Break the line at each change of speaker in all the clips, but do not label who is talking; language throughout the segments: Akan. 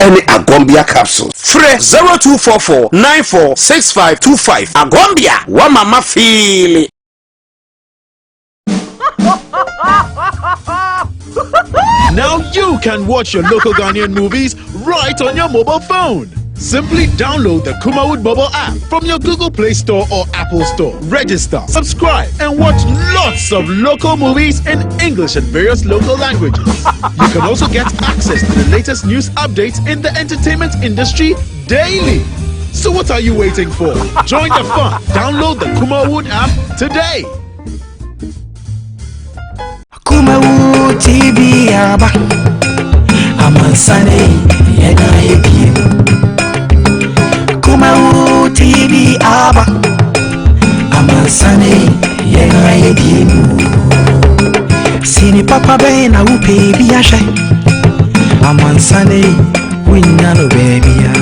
any agombia capsules. Free 0244 946525. Agombia, wa mama feel.
Now you can watch your local Ghanaian movies right on your mobile phone. Simply download the Kumawood mobile app from your Google Play Store or Apple Store. Register, subscribe, and watch lots of local movies in English and various local languages. You can also get access to the latest news updates in the entertainment industry daily. So what are you waiting for? Join the fun. Download the Kumawood app today.
Kumawood TV aba amansane yena yebi Kumawood TV aba amansane yena yebi Sini papa be na upe bi ahwe amansane winya no baby ya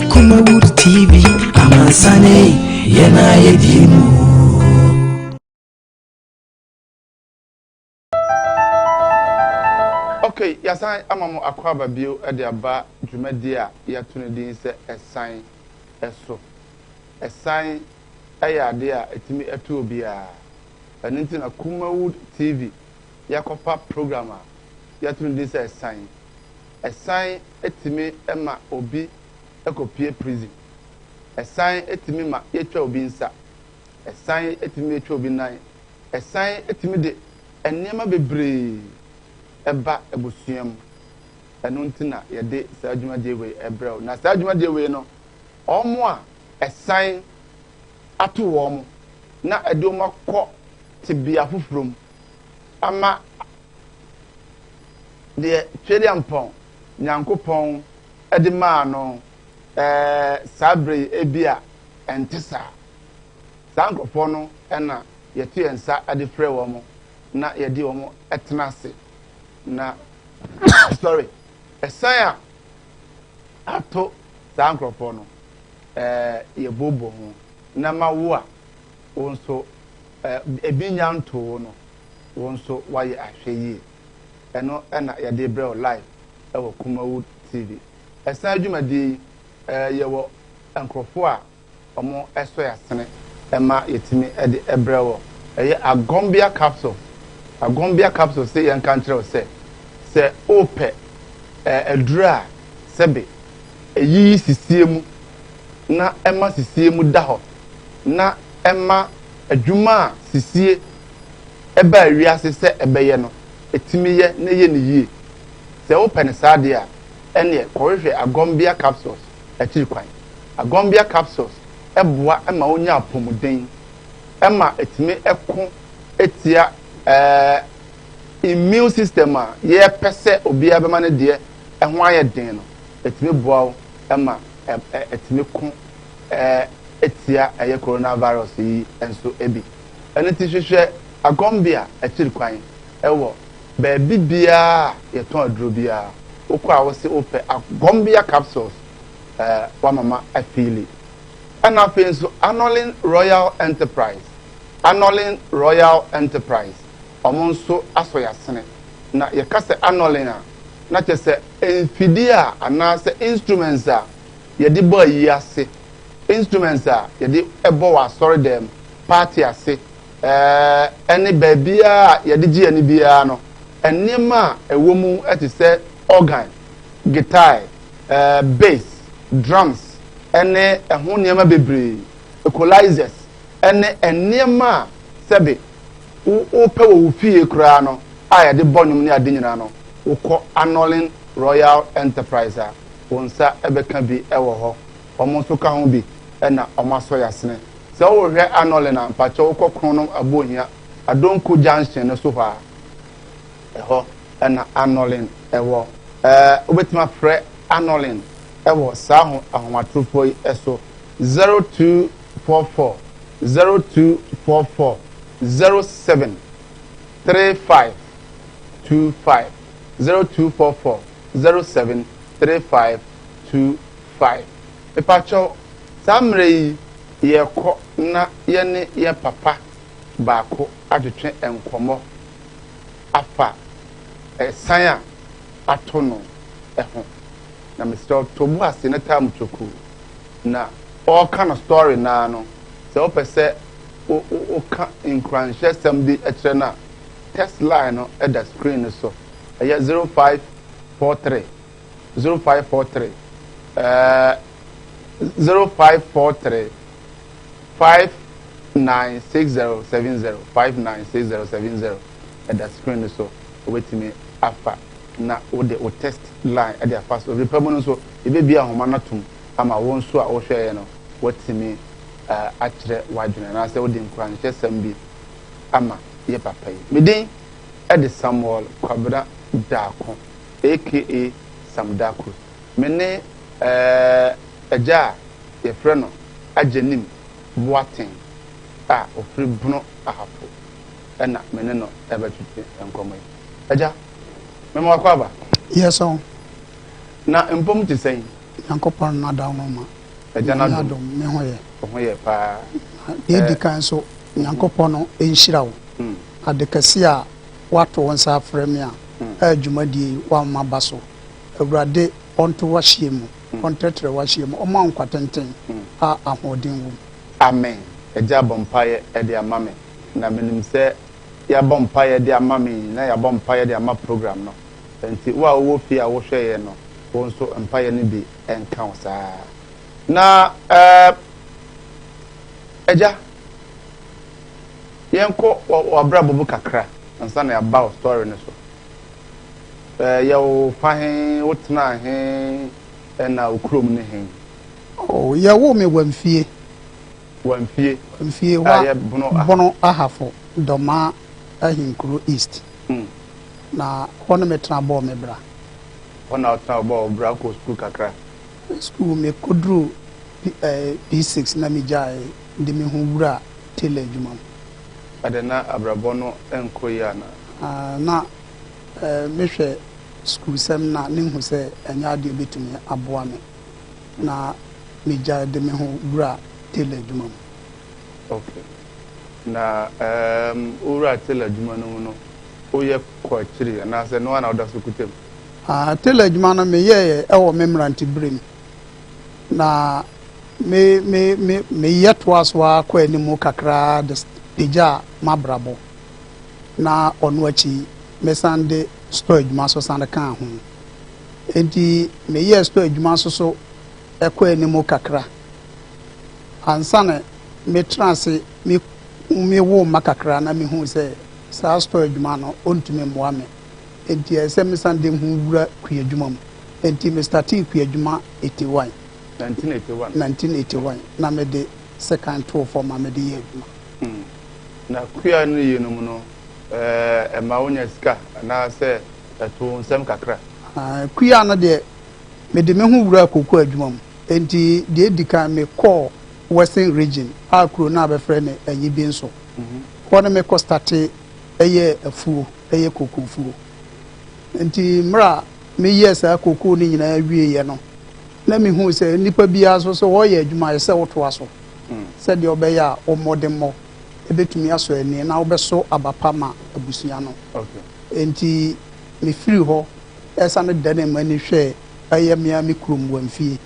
Kumawood TV amansane yena yebi
Okay, Esan amamu akwaba bio de aba dwumadi a yatune din se Esan eso. Esan ayade a etimi eto obi a aninti na Kumawood TV yakopa program a yatune din se Esan. Esan etimi ema obi ekopie prison. Esan etimi ma yetwa obi nsa. Esan etimi yetwa obi nan. Esan etimi de enema bebre eba ebusuam enu ntina yede saa adwumade we ebrel na saa adwumade we no omo a esan ato wo mo na ede o makọ tibia fofrom ama de twede ampon nyankopon ede ma no sabre ebia entesa sankofo no na yetu ensa ade frɛ wo mo na yede wo mo etenase na sorry Esan ato saa nkrofo no ye bobo ho na mawo a wonso ebinya nto no wonso waye ahweyi eno na ye de brel live ewo Kumawood TV Esan adwumadi ye wo nkrofo a omo eso ya sene ema yetimi ede ebrel eye agombia capsule say yan country say ope edura sebe eyi sisiemu na ema sisiemu da ho na ema adwuma sisie eba awiase se ebeye no etimiye na ye ne yie say ope ne sade a ene korehwe agombia capsules akiri kwan agombia capsules eboa ema onya apomuden ema etimi eko etia immune system a ye pese obi abema ne de ehwo aye den no etimi boawo ema etimi ko etia eye coronavirus yi enso ebi ene ti hwehwe agombia akiri kwan ewo ba bibia ye ton aduro bia okwa wo se ope agombia capsules wa mama afili ana fenso Anolin Royal Enterprise omonso asoya sene na yekase Anolin a na chese enfidia anase instruments a yedi bo yi ase instruments a yedi ebo wa sorry dem party ase ene babia yedi gi ani bia no enema ewomu etise organ guitar bass drums ene ehun niam bebre equalizers ene enema sebe o pe wo fie kura no aya de bonum ni ade nyina no wo kọ Anolin Royal Enterprise a wonsa ebeka bi ewo ho omo so ka ho bi na omo aso yasene se wo hwe Anolin na mpache wo kọ krono abohia adonko junction no so ha eho na Anolin ewo obetima frɛ Anolin ewo sa ho ahomatrofo eso 0244 07 3525 0244 07 3525 epacho samrei ye ko na ye ne ye papa baako adwetwe enkomo afa Esan a atono eho na Mr. Tobu ase na time choku na all kind of story na no se o pese o ka incranche sem bi ekire na test line no at the screen so aya 0543 0543 0543 596070 596070 at the screen so wait me afa na o test line at the first of the permanent so e be bia homa na tum ama won so a wo hweye no watimi akire wadwene na se wo de nkranche sam bi ama ye papa yi medin e de Samuel Kwabra Dako aka Samdackus mene eja ye frɛ no ajenim boaten a ofri buno ahafo ɛna mene no ɛbɛtwetwe enkomo yi eja memo akwaba
yes on
na mpom ti sɛn
yankopɔn na da no ma
eja na do
me hoye
pa
e di kan so yankopɔn no enhyira wo adekasi a wato wonsa afrɛ me a adwumadie wa maba so awurade onto wahye mu ontetre wahye mu ɔma nkwatenten a ahoden wo
amen eja bompaye e de amame na menim sɛ ya bompaye de amame na ya bompaye de ama program no enti wa wo fi a wo hweye no wo nso empaye ne bi enka wo saa na eja yenko wabra bobu kakra ansa na about story ne so yawo fahen wotna he na okrom ne he
oh yawo me wamfie wa bono ahafo doma ahinkuro east na hono metra bo me bra
hono tra bo bra ko school kakra
school me kodru P6 na mi jai de me hu wura tele adwuma
adena abrabo no enko ya
na mehwe school sem na ne hu se anya de betumi aboa me na mi jai de me hu wura tele adwuma
okay na wura tele adwuma no oye kwachiri na se no na oda so kutem
tele adwuma no me ye e wo memranti brem na me yeto aswa kwa animu kakra de peja mabrabo na onu achi me sande store adwuma so sande kan ho enti me ye store adwuma so ekwa animu kakra ansane me transe me wo makakra na me hu se sa store adwuma no ontumi mmoa me enti ese me sande hu wura kwa adwuma mu enti me start kwa adwuma 1981 na me de second tour for ma me de ye adwuma
na kwa no ye no mu no ma wonya sika na se to nsem kakra
kwa no de me de me hu wura kokko adwuma mu enti de edika me call western region akro na be frɛ ne anyi bi nso wɔne me ko start eye afuo eye kokko fuo enti mra me yes akoko ni nyina awie ye no na me hu se nipa bia so wo ye adwuma se woto aso se de obeya o modemo ebetumi aso ani na obeso abapa ma abusua no
okay
enti me free ho esa ne dane mani hwe aye mia me krom wamfie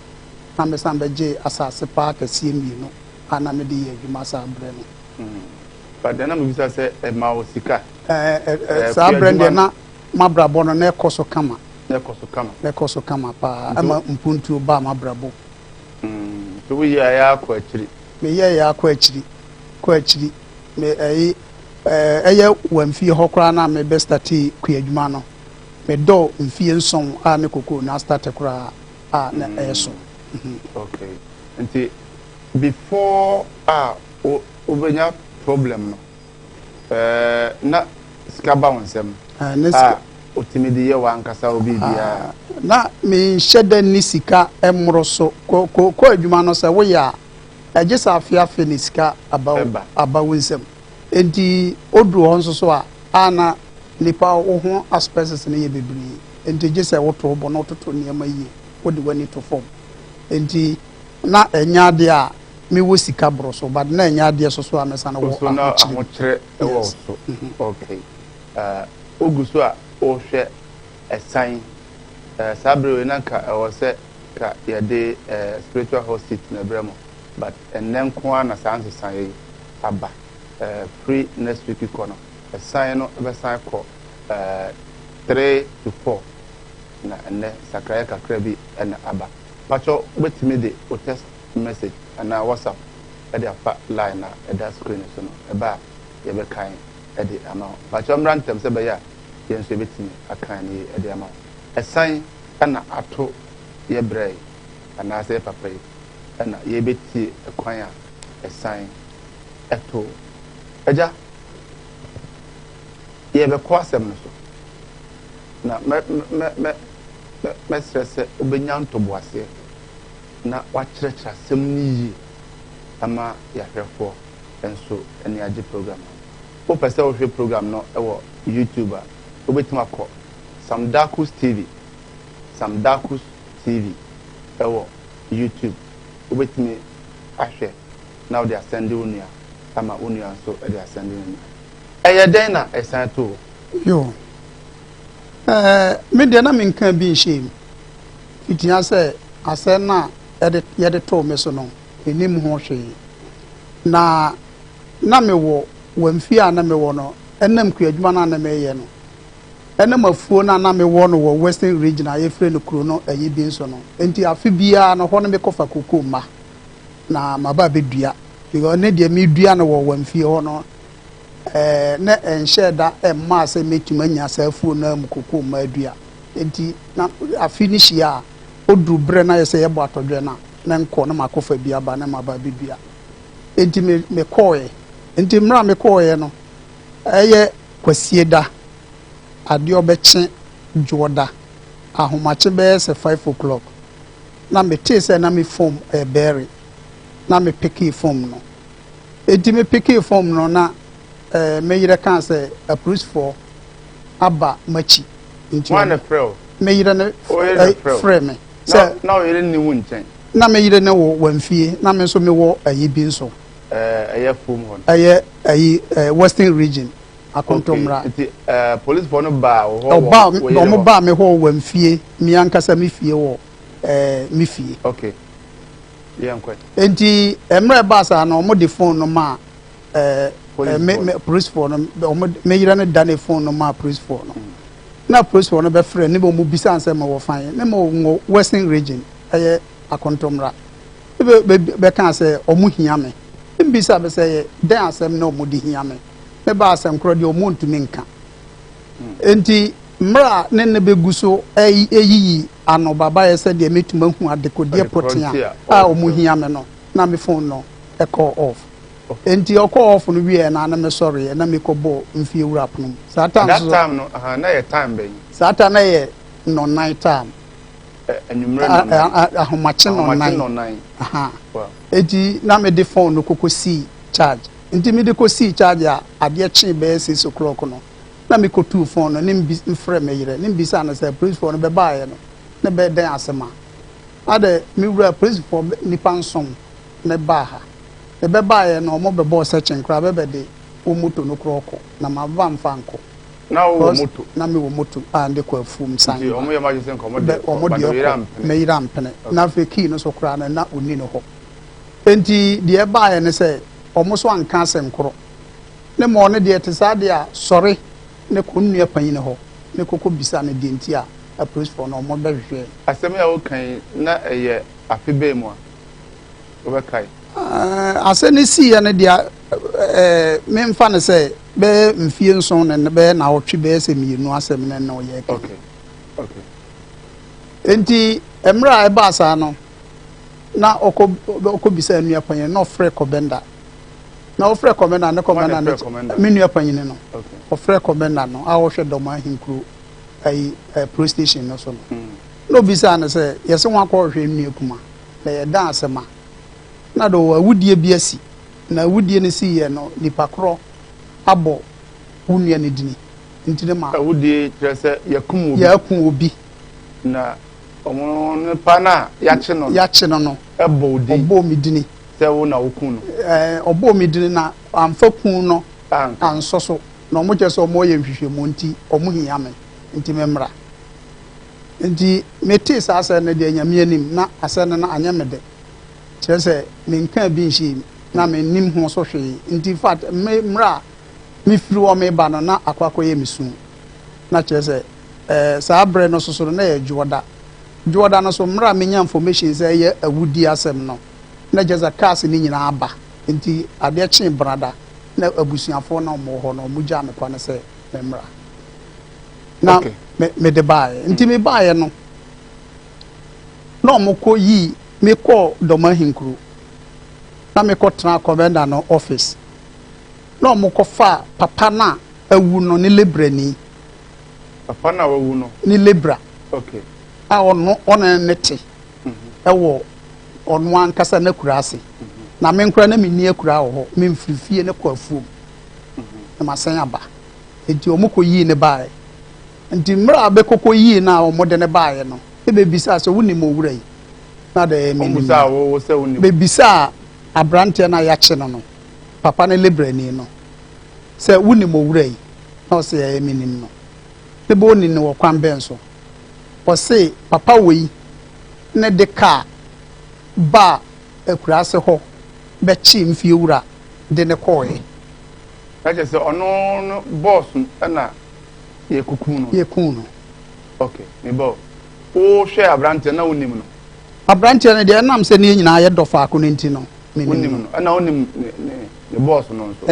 na me san beje asase pa kasie mienu ana me de ye adwuma sa bre no
but then am bisa se ma osika
sa bre de na mabrabo no na ekoso kama nekoso kama pa ama mpuntu ba mabrabo
so we ya akwa akiri
me ya akwa akiri me eye wamfie hokra na me best start ku adwuma no me do mfie nson a me kokko na start kra a na eso
okay nti before obenya problem no na skaba wonsem otimidi ye wankasa obi bia
na me sheda ni sika emro so ko adwuma no se wo ya agisa afiafe ni sika aba wonsem enti odu ho nso so a ana nipa wo ho aspects ne ye bebiri enti gisa wo to bo no toto niam yi wo de wani to form enti na enya de a me wo sika bro so but na enya de so a mesa na wo
amokyere e wo so okay oguso a o hwe Esan sabre na ka ɛwɔ sɛ ka yɛde spiritual host na bremo but enen ko na sanse san aba free next week ko no sign no be sign ko 3 to 4 na ene sakraya kakra bi na aba pacho betimi de o text message na WhatsApp e de afa line na e da screen so no e ba ye be kan e de ama pacho mrantem se be ya ye nso betimi akan ni e de ama e sign na ato ye brɛ ana se papa yi na ye beti ekwan a e sign eto eja ye be ko asem no so na me stress obenya ntoboase na wakyerɛkyerɛ asɛm ni yi ama yahwɛfo enso ene age program o pese o hwɛ program no ɛwɔ YouTube a obetima kɔ Samdackus TV ɛwɔ YouTube obetimi ahwɛ na o de asɛnde onua ama onua nso e de asɛnde onua ɛyɛ den na ɛsan to
yo me de na me nka bi nhye fitia sɛ asɛ na yɛde to me so no enim ho hwe na me wɔ wamfi a na me wɔ no ɛnam kuadwuma na me yɛ no ɛnam afuo na me wɔ no wɔ western region a yɛfrɛ no kuro no ayi bi nso no enti afi bia no hɔ no me kɔfa kokoma na maba bedua because ne de me dua no wɔ wamfi hɔ no na enhye da emma sɛ metuma nya safuo na mu kokoma adua enti na afi ni hia oduru bre na yɛsɛ yɛbɔ atɔdwe na nkɔ na makofa bia ba na maba bedua enti me kɔɛ enti mra me kɔɛ no ɛyɛ kwasie da ade obɛkye dwoda ahomache bɛyɛ sɛ 5 o'clock na me te sɛ na me form berry na me picky form no enti me picky form no na me yire kan sɛ approach for aba machi enti
one frɛ
me yire ne frɛ me
sɛ na o yire ni wu nkyɛn
na me yire ne wɔ wamfie na me nso me wɔ ayi bi nso
ɛyɛ form hɔ
ɛyɛ ayi western region akontomra
police for no ba
o ba me ho wamfie mi ankasa me fie wɔ me fie
okay yankwa
enti emre ba sa na o de phone no ma police for no me yire ne da ne phone no ma police for no na police for no be frɛ ne bo mu bisa ansɛ ma wɔ fan ne mo western region ɛyɛ akontomra be kan sɛ o mu hia me mbisa be sɛ den asɛm na o mu di hia me me ba asɛm kro de o mu ntumi nka enti mra ne begu so eyi ano baba yɛ sɛ de metuma hu adekode potia a o mu hia me no na me phone no e call off enti o call off no wie na me sorry na me kɔbɔ mfie wura pono satan
that time no na yɛ time bɛyi
satan na yɛ no night time
anwumre
ahomache no nine enti na me de phone no kokosi charge enti me de kosi charge a ade kye be 6 o'clock no na me kotu phone no nim frɛ me yire nim bisa na sɛ police phone no be baaye no na be den asema ade me wura police phone nipa nsom ne ba ha e be baaye no mo be bo searching kra be de o moto no kroko na ma ba mfa nko
na o moto
na me wo moto ande kwa fum san
o mo ye ma jisen ko mo de
me yiram pene na fe key no so kra na oni no ho enti de e baaye ne sɛ omo so anka asɛm koro ne mo ne de te sa de a sɔre ne ko nnua panyin ho ne kokɔ bisa ne de nti a police for no mo bɛhwehwɛ
asɛm ya wo kan na ɛyɛ afebe mu a wo bɛkai
asɛ ne si ya ne de me mfa ne sɛ bɛ mfie nson ne bɛ na wotwe bɛ sɛ mienu asɛm ne na ɔyɛ ka
okay
enti emra e ba sa no na okɔ bisa nnua panyin na ofrɛ kɔbenda na ofrɛ kɔmenda ne kɔmenda ne me nua panyin no ofrɛ kɔmenda no a wɔhwɛ dɔm ahinkuro ai police station no so no no bisa ne sɛ yɛse ho akɔhwɛ nnua kuma na yɛda asɛma na do awudie bi asi na awudie ne si yɛ no nipa korɔ abɔ wunua ne dini ntine ma
awudie kyerɛ sɛ yakum
obi
na ɔmo ne pa na yakye no
no
ɛbɔ odi
ɔbɔ mi dini
sɛ wo na wokun no
ɔbɔ mi dini na amfa kun no ansɔ so na ɔmo kyerɛ sɛ ɔmo yɛ nhwehwɛ mu nti ɔmo hia me nti memra nti mete saa asɛ no deɛ nyame anim na asɛ no na anyɛ me de kyerɛ sɛ menka bi nhyi na mennim ho so hwee nti fact mmra mefiri wɔ meba no na akɔakɔyɛ me su na kyerɛ sɛ saa berɛ no soso no na yɛ dwoɔda no so mmra menya information sɛ ɛyɛ awudi asɛm no na kyerɛ sɛ cars no nyinaa aba nti adeɛ kyee brada na abusuafoɔ na ɔmɔ hɔ no ɔmo gya me kwa no sɛ mmra na mede baeɛ nti me baeɛ no na ɔmo kɔ yii mekɔ dɔma hinkuro na mekɔ tena commander no office na ɔmo kɔ fa papa na awu no ne lebrani
papa na wawu no
ne lebra
okay
a ɔno ne te ɛwɔ ɔno ankasa na kura ase na me nkora na menni akura wɔ hɔ memfirifie ne kɔ afuom na masan aba nti ɔmo kɔ yii ne baeɛ nti mmra abɛkɔkɔ yii na ɔmo de ne baeɛ no ebebisa sɛ wonim owura yi na de mennim bebisa abrante na yɛakye no papa ne lebrani no sɛ wonim owura yi na ɔsɛ yɛ mennim no ne bo ni ne wɔ kwan bɛn so ɔsɛ papa wei ne de kaa ba akurase hɔ bɛkye mfie wura de ne kɔɔɛ
ɛkyɛ sɛ ɔno no boss ɛna yɛkukuu no okay me bɔ wohwɛ abrante na wonim no
abrante no deɛ nam sɛ ne nyinaa yɛ dɔ faako no nti no
wonim no ɛna wonim ne boss no nso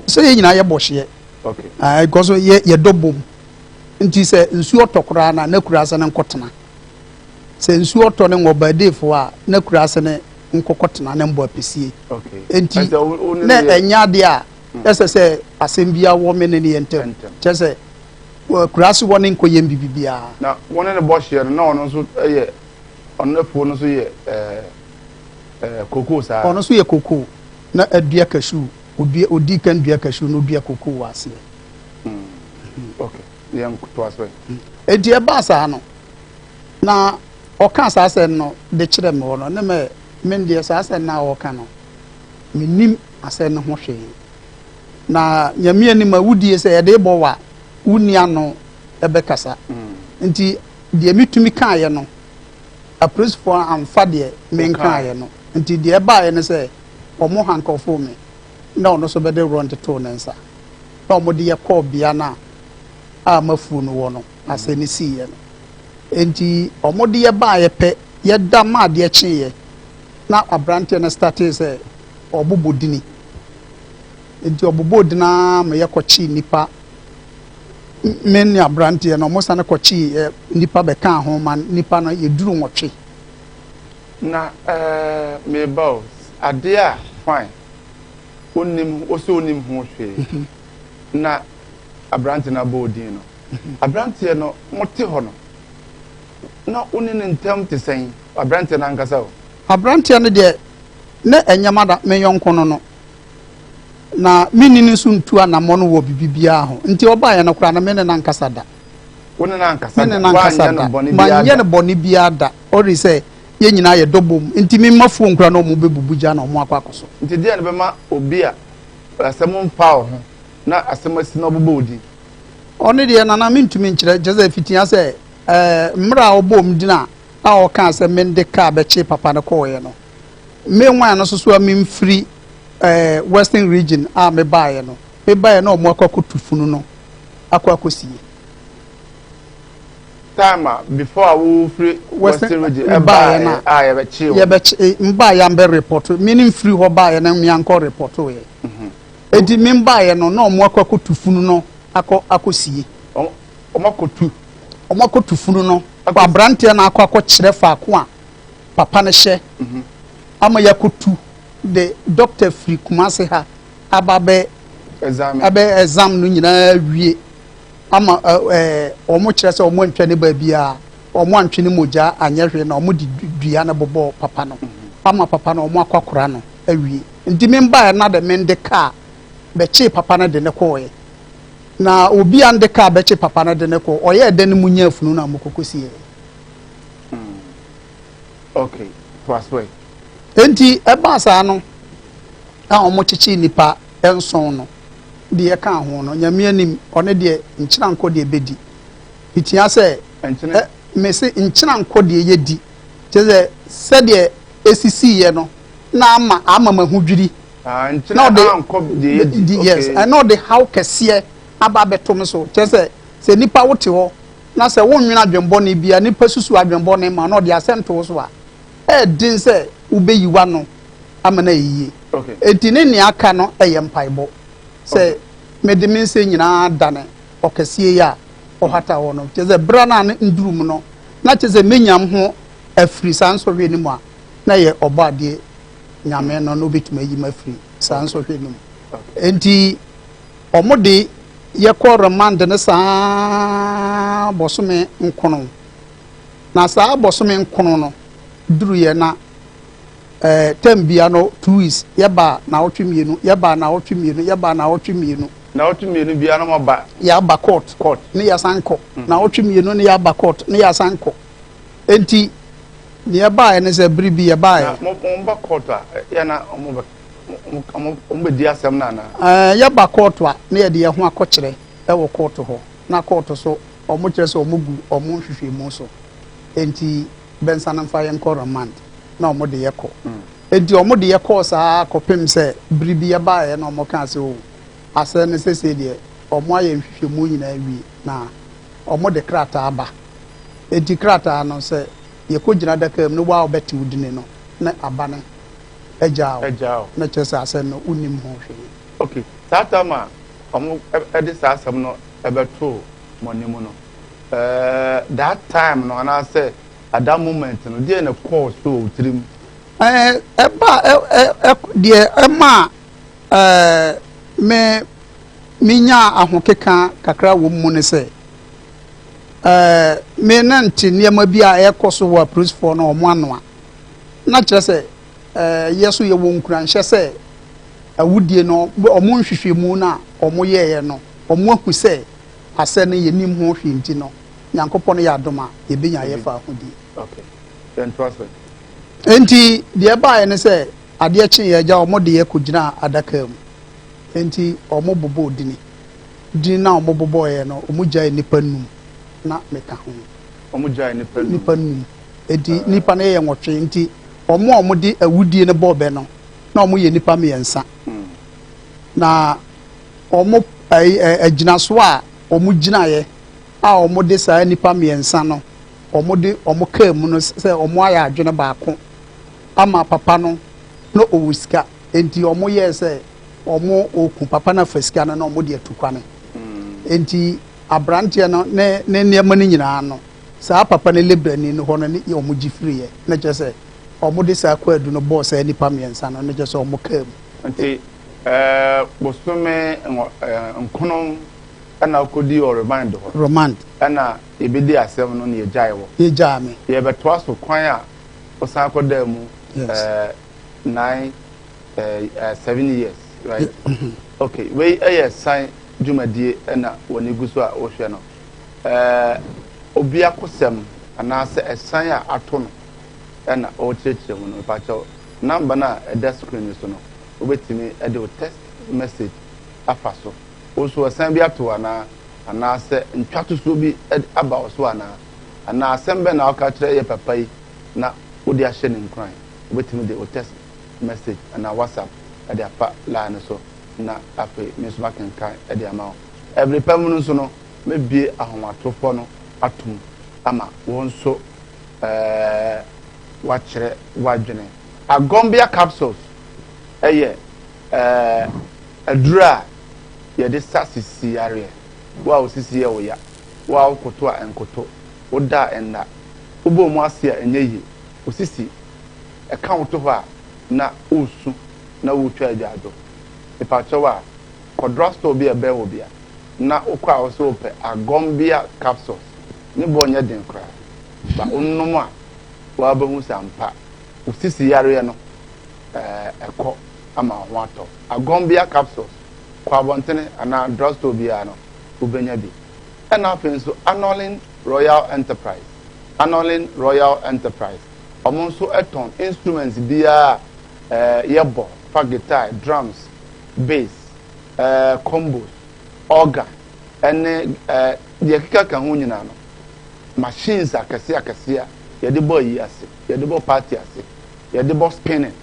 sɛ yɛ nyinaa yɛ bɔhyeɛ
okay
because yɛ dɔ bom nti sɛ nsuo tɔ koraa na kurase ne nkɔtena sɛ nsuo tɔ ne ngɔbadeefo a na kurase ne nkɔkɔtena ne mbɔ apesie
okay
nti na ɛnya deɛ a ɛsɛ sɛ asɛm bia wɔ me ne ne yɛntɛm kyɛ sɛ kurase wɔ ne nkɔ yɛm bibibiaa
na wɔne ne bɔhyeɛ no na ɔno nso ɛyɛ ɔno afuo no nso yɛ kokoo saa
ɔno nso yɛ kokoo na adua kashu odi kan dua kashu no dua kokoo wɔ aseɛ
okay yɛn to aso
edi ɛba saa no na ɔka saa sɛ no de kyerɛ me wɔ no ne men deɛ saa sɛ na ɔka no menim asɛ no ho hwee na nyame anim a wudie sɛ yɛde bɔ wa wunia no ɛbɛkasa nti deɛ metumi kaayɛ no apolisifoɔ amfa deɛ menkaayɛ no nti deɛ ɛbaayɛ no sɛ ɔmo hankɔfo me na ɔno so bɛde rɔntetoo ne nsa na ɔmo de yɛ kɔɔ bea no a mafuo no wɔ no asɛ ne siiɛ no nti ɔmo de yɛ baayɛ pɛ yɛda ma adeɛ kyeeɛ na aberanteɛ no startee sɛ ɔbobɔ dini nti ɔbobɔ dinaa ma yɛkɔkyee nipa me ne aberanteɛ no ɔmo sane kɔkyee nipa bɛka ho ma nipa no yɛduru nwɔtwe
na meba adeɛ a fine onim ho hwee na aberanteɛ no abɔ odin no aberanteɛ no mote hɔ no na wone ne ntɛm te sɛn aberanteɛ no ankasa o
aberanteɛ no deɛ ne ɛnyɛma da me yɔnko no na menni no nso ntu anammɔ no wɔ bibibiaa ho nti ɔbaeɛ no koraa na me ne no ankasa da
wone no ankasa
da manyɛ no bɔne biara da ɔre sɛ yɛ nyinaa yɛ dɔbom nti memmafuo nkora na ɔmo bɛbubu gya na ɔmo akɔ akɔ so
nti deɛ no bɛma obi a asɛm mpa wo ho na asɛm asi na ɔbobɔ odi
ɔne deɛ nana mentumi nkyerɛ kyerɛ sɛ fitia sɛ mmerɛ a ɔbɔ m din a ɔka sɛ mende kaa bɛkye papa no kɔɔeɛ no menwan no so so a memfiri western region a mebaeɛ no na ɔmo akɔ akɔtu funu no akɔ akɔsie
time before a wo free western region ɛbaeɛ na a
yɛbɛkye mbaeɛ ambɛ report menim free hɔ baeɛ na meankɔ report yɛ edi membaeɛ no na ɔmo akɔ akɔtu funu no akɔsie ɔmo akɔtu funu no aberanteɛ no akɔkyerɛ faako a papa no hyɛ ama yɛakɔtu de doctor free Kumase ha aba exam no nyinaa wie ama ɔmo kyerɛ sɛ ɔmo antwa ne baabia ɔmo antwe ne mogya anyɛ hwee na ɔmo de dua no bɔbɔ papa no ama papa no ɔmo akɔkora no awie nti membaeɛ na de mende kaa bɛkye papa no de ne kɔɔɛ na obi ande kaa bɛkye papa no de ne kɔ ɔyɛ ɛdɛ no mu nya afunu na mokɔkɔsie
okay pastor
enti ɛba saa no a ɔmo kyekye nipa ɛnson no deɛ ka ho no nyame anim ɔne deɛ nkyira nkɔ deɛ bɛdi itia sɛ me se nkyena nkɔ de ye di kyerɛ sɛ de esisi ye no na ama mahudwiri
nkyena nkɔ de ye di
yes I know the how kɛseɛ aba betom so kyerɛ sɛ nipa wote hɔ na sɛ wonwena adwembɔ ne bia nipa susu adwembɔ ne ma na ɔde asɛnto so a din sɛ ubeyiwa no amana yiye enti ne ne aka no mpaebɔ sɛ mede me nse nyinaa dane ɔkɛseɛ ya ɔhata hɔ no kyerɛ sɛ bra na ndurum no na kyerɛ sɛ menyam ho afiri saa nsɔhwɛ ne mu a na yɛ ɔbɔ adeɛ nyame no no betuma yi ma afiri saa nsɔhwɛ ne mu enti ɔmo de yɛkɔ remand ne saa bɔsome nkono na saa bɔsome nkono no duru yɛ na tembia no 2 weeks yɛba na ɔtwemienu yɛba na ɔtwemienu yɛba na ɔtwemienu
na ɔtwemienu bia no maba
yɛaba court ne yɛsanko na ɔtwemienu ne yɛaba court ne yɛsanko enti ne yɛba ne sɛ biribi yɛba
na momba court a yɛna ɔmo di asɛm na na
yɛba court a ne yɛde yɛ ho akɔkyerɛ ɛwɔ court hɔ na court so ɔmo kyerɛ sɛ ɔmo gu ɔmo hwehwɛmu so enti bɛnsa no mfa yɛnkɔ remand na ɔmo de yɛkɔ enti ɔmo de yɛkɔ saa kɔpem sɛ biribi yɛbaeɛ na ɔmo ka sɛ o asɛ ne sɛsɛ deɛ ɔmo ayɛ nhwehwɛmu nyinaa wie na ɔmo de krataa aba enti krataa no sɛ yɛkɔ gyina daka mu no wa ɔbɛte wudine no na aba ne agya na kyerɛ sɛ asɛ no wonim ho hwee
okay saa time a ɔmo ɛde saa asɛm no ɛbɛto mɔne mu no that time no anaasɛ at that moment no deɛ na kɔɔ so tirim deɛ ɛma menya ahokeka kakra wɔ mu ne sɛ me nante nneɛma bi a ɛkɔ so wɔ apolisifoɔ no ɔmo anoa na kyerɛ sɛ yɛ so yɛ wɔ nkuranhyɛ sɛ awudie no ɔmo nhwehwɛmu no a ɔmo yɛeɛ no ɔmo ahu sɛ asɛ no yɛnim ho hwee nti no nyankopɔn no yɛ adom a yɛbɛnya yɛfa ahodie okay then trust me
enti deɛ baeɛ ne sɛ adeɛ kye yɛ agya ɔmo de yɛ kɔgyina adaka mu enti ɔmo bobɔ dini na ɔmo bobɔeɛ no ɔmo gyae nipa num na meka ho
ɔmo gyae
nipa num enti nipa no yɛ nwɔtwe nti ɔmo de awudie no bɔɔbɛ no na ɔmo yɛ nipa mmiɛnsa na ɔmo agyina so a ɔmo gyinaeɛ a ɔmo de saa nipa mmiɛnsa no ɔmo kaa mu no sɛ ɔmo ayɛ adwene baako ama papa no na ɔwɔ sika enti ɔmo yɛ sɛ ɔmo oku papa na fa sika no na ɔmo de atukwane enti abranteɛ no ne nneɛma no nyinaa no saa papa no lebrani no hɔ no ne ɔmo gye firiɛ na kyerɛ sɛ ɔmo de saa kɔ adu no bɔɔ saa nipa mmiɛnsa no ne kyerɛ sɛ ɔmo kaa mu
nti bosome nkono ɛna akɔdi remand hɔ
remand
ɛna yɛbɛdi asɛm no na yɛgyae wɔ
yɛgyaa me
yɛbɛtoa so kwan a ɔsan kɔdaa mu 7 years right okay wei ɛyɛ san dwumadie ɛna wɔne gu so a wɔhwɛ no obi akɔsɛm anaasɛ ɛsan a ato no ɛna ɔkyerɛkyerɛ mu no mepakyɛw namba no a ɛda screen so no wobɛtumi ɛde wo text message afa so oso asan bi ato anaasɛ ntwatoso bi aba wo so anaasɛm bɛ na ɔka kyerɛ yɛ papa yi na wode ahyɛ ne nkran wobɛtumi de wo text message ana whatsapp ɛde afa line so na afei me nso makenkan ɛde ama wo ɛbere pa mu no nso no mebie ahomatorofoɔ no atom ama wɔn nso wakyerɛ wadwene agombia capsules ɛyɛ aduru a yɛde sa sisi yareɛ wa osisi yɛ wo ya wa wokoto a enkoto woda enna wobɔ mu ase a enye yi osisi ɛka woto hɔ a na osu na wotwa adwado ipacho a kodra store bi ebe wo bia na okɔ a wo so pɛ agombia capsules ne bo nya den kra ba onnom a wa ba hu sampa osisi yareɛ no ɛkɔ ama ho atɔ agombia capsules kwa bontene ana drugstore bia no ubenya bi ɛna afei nso Annolin Royal Enterprise ɔmo nso ɛtɔn instruments bia yɛbɔ fa guitar drums bass combos organ ɛne deɛ keka ka ho nyina no machines akɛse a yɛde bɔ yi ase yɛde bɔ party ase yɛde bɔ spinning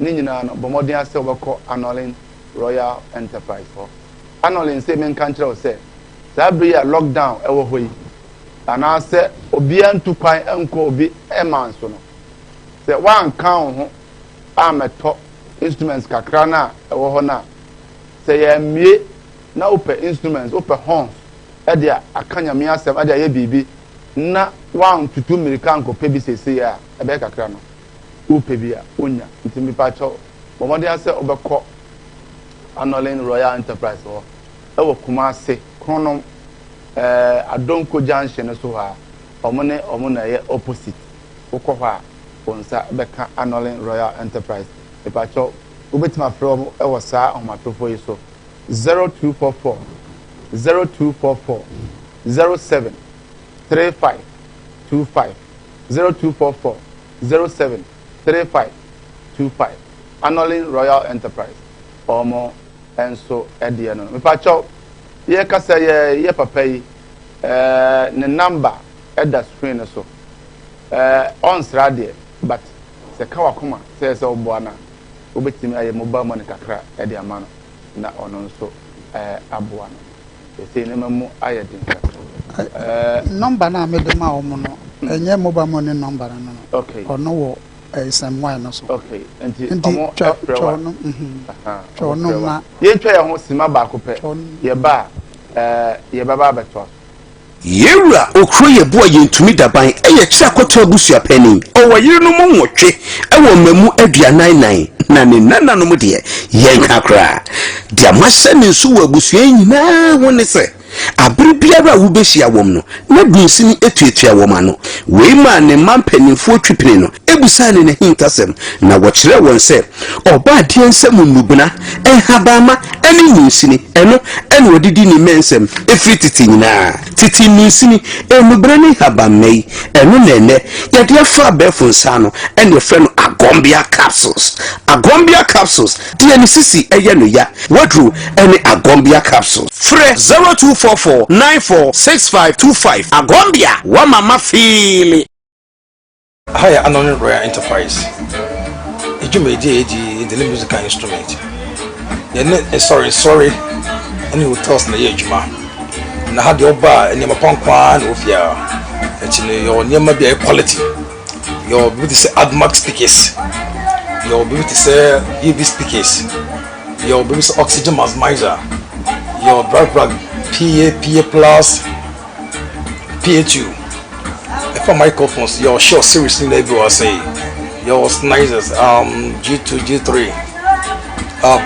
ne nyinaa no bɔmmɔden ase wobɛkɔ Anolin Royal Enterprise hɔ Anolin sɛ menka nkyerɛ wo sɛ saa bere a lockdown ɛwɔ hɔ yi anaasɛ obia ntu kwan nkɔ obi ɛma nso no sɛ wanka wo ho amɛtɔ instruments kakra na ɛwɔ hɔ na sɛ yɛmmie na wopɛ instruments wopɛ horns ɛde a aka nyame asɛm ɛde ayɛ biribi na wantutu mmirika nkɔpɛ bi sesei a ɛbɛyɛ kakra no wopɛ bi a wonya nti mmipa kyɛw bɔmmɔden asɛ wobɛkɔ Anolin Royal Enterprise hɔ ɛwɔ Kumase kronom Adonko Junction so ha ɔmo na ɛyɛ opposite wokɔ hɔ a wɔn nsa bɛka Anolin Royal Enterprise mmipa kyɛw wobɛtumi afrɛ ɔmo ɛwɔ saa ɔmatofo yi so 0244 07 3525 0244 07 3525 Anolin Royal Enterprise ɔmo enso ɛdeɛ no mepacho ye kasa ye papa yi ne number ɛda screen so on sradeɛ but se ka wakoma se obo ana obetimi aye mobile money kakra ɛde ama no na ɔno nso aboa no se ne mamu aye din
number na me de ma omo no enye mobile money number no
okay
ɔno wo Esan why no so
okay enti omo afrewa
chono na
ye twa ye ho sima ba ko pe ye ba ye baba beto
yewura okro ye bo yentumi daban eye kira kwato abusua pani owo yiri no mo nwotwe ewo mamu aduanan na ne nana no mo de ye nkakra dia mahye ne nso wo abusua nyina ho ne se abiri biara wo behia wom no na dunsini etuetua wom ano we ma ne mampanimfo twipire no ebusa ne hintasem na wo kire won se oba de nsem nubuna enhabama ene nyinsini eno ene odidi ni mensem efiri titi nyina titi nyinsini enubra ne habamai eno nene yade afa befo nsa no ene fre no agombia capsules de ni sisi eye no ya wadru ene agombia capsules fre 0244946525 agombia wa mama feel.
Hi, Anolin Royal Enterprise. Did you make the musical instrument? Sorry. And you will tell us na yejuma. Na had your bar and your pankwan of your near maybe quality. Your beauty say AdMax speakers. Your beauty say EV speakers. Your beauty say oxygen maximizer. Your drag PA plus PA2. For microphones, your short seriously level I say your Sennheisers, G2, G3,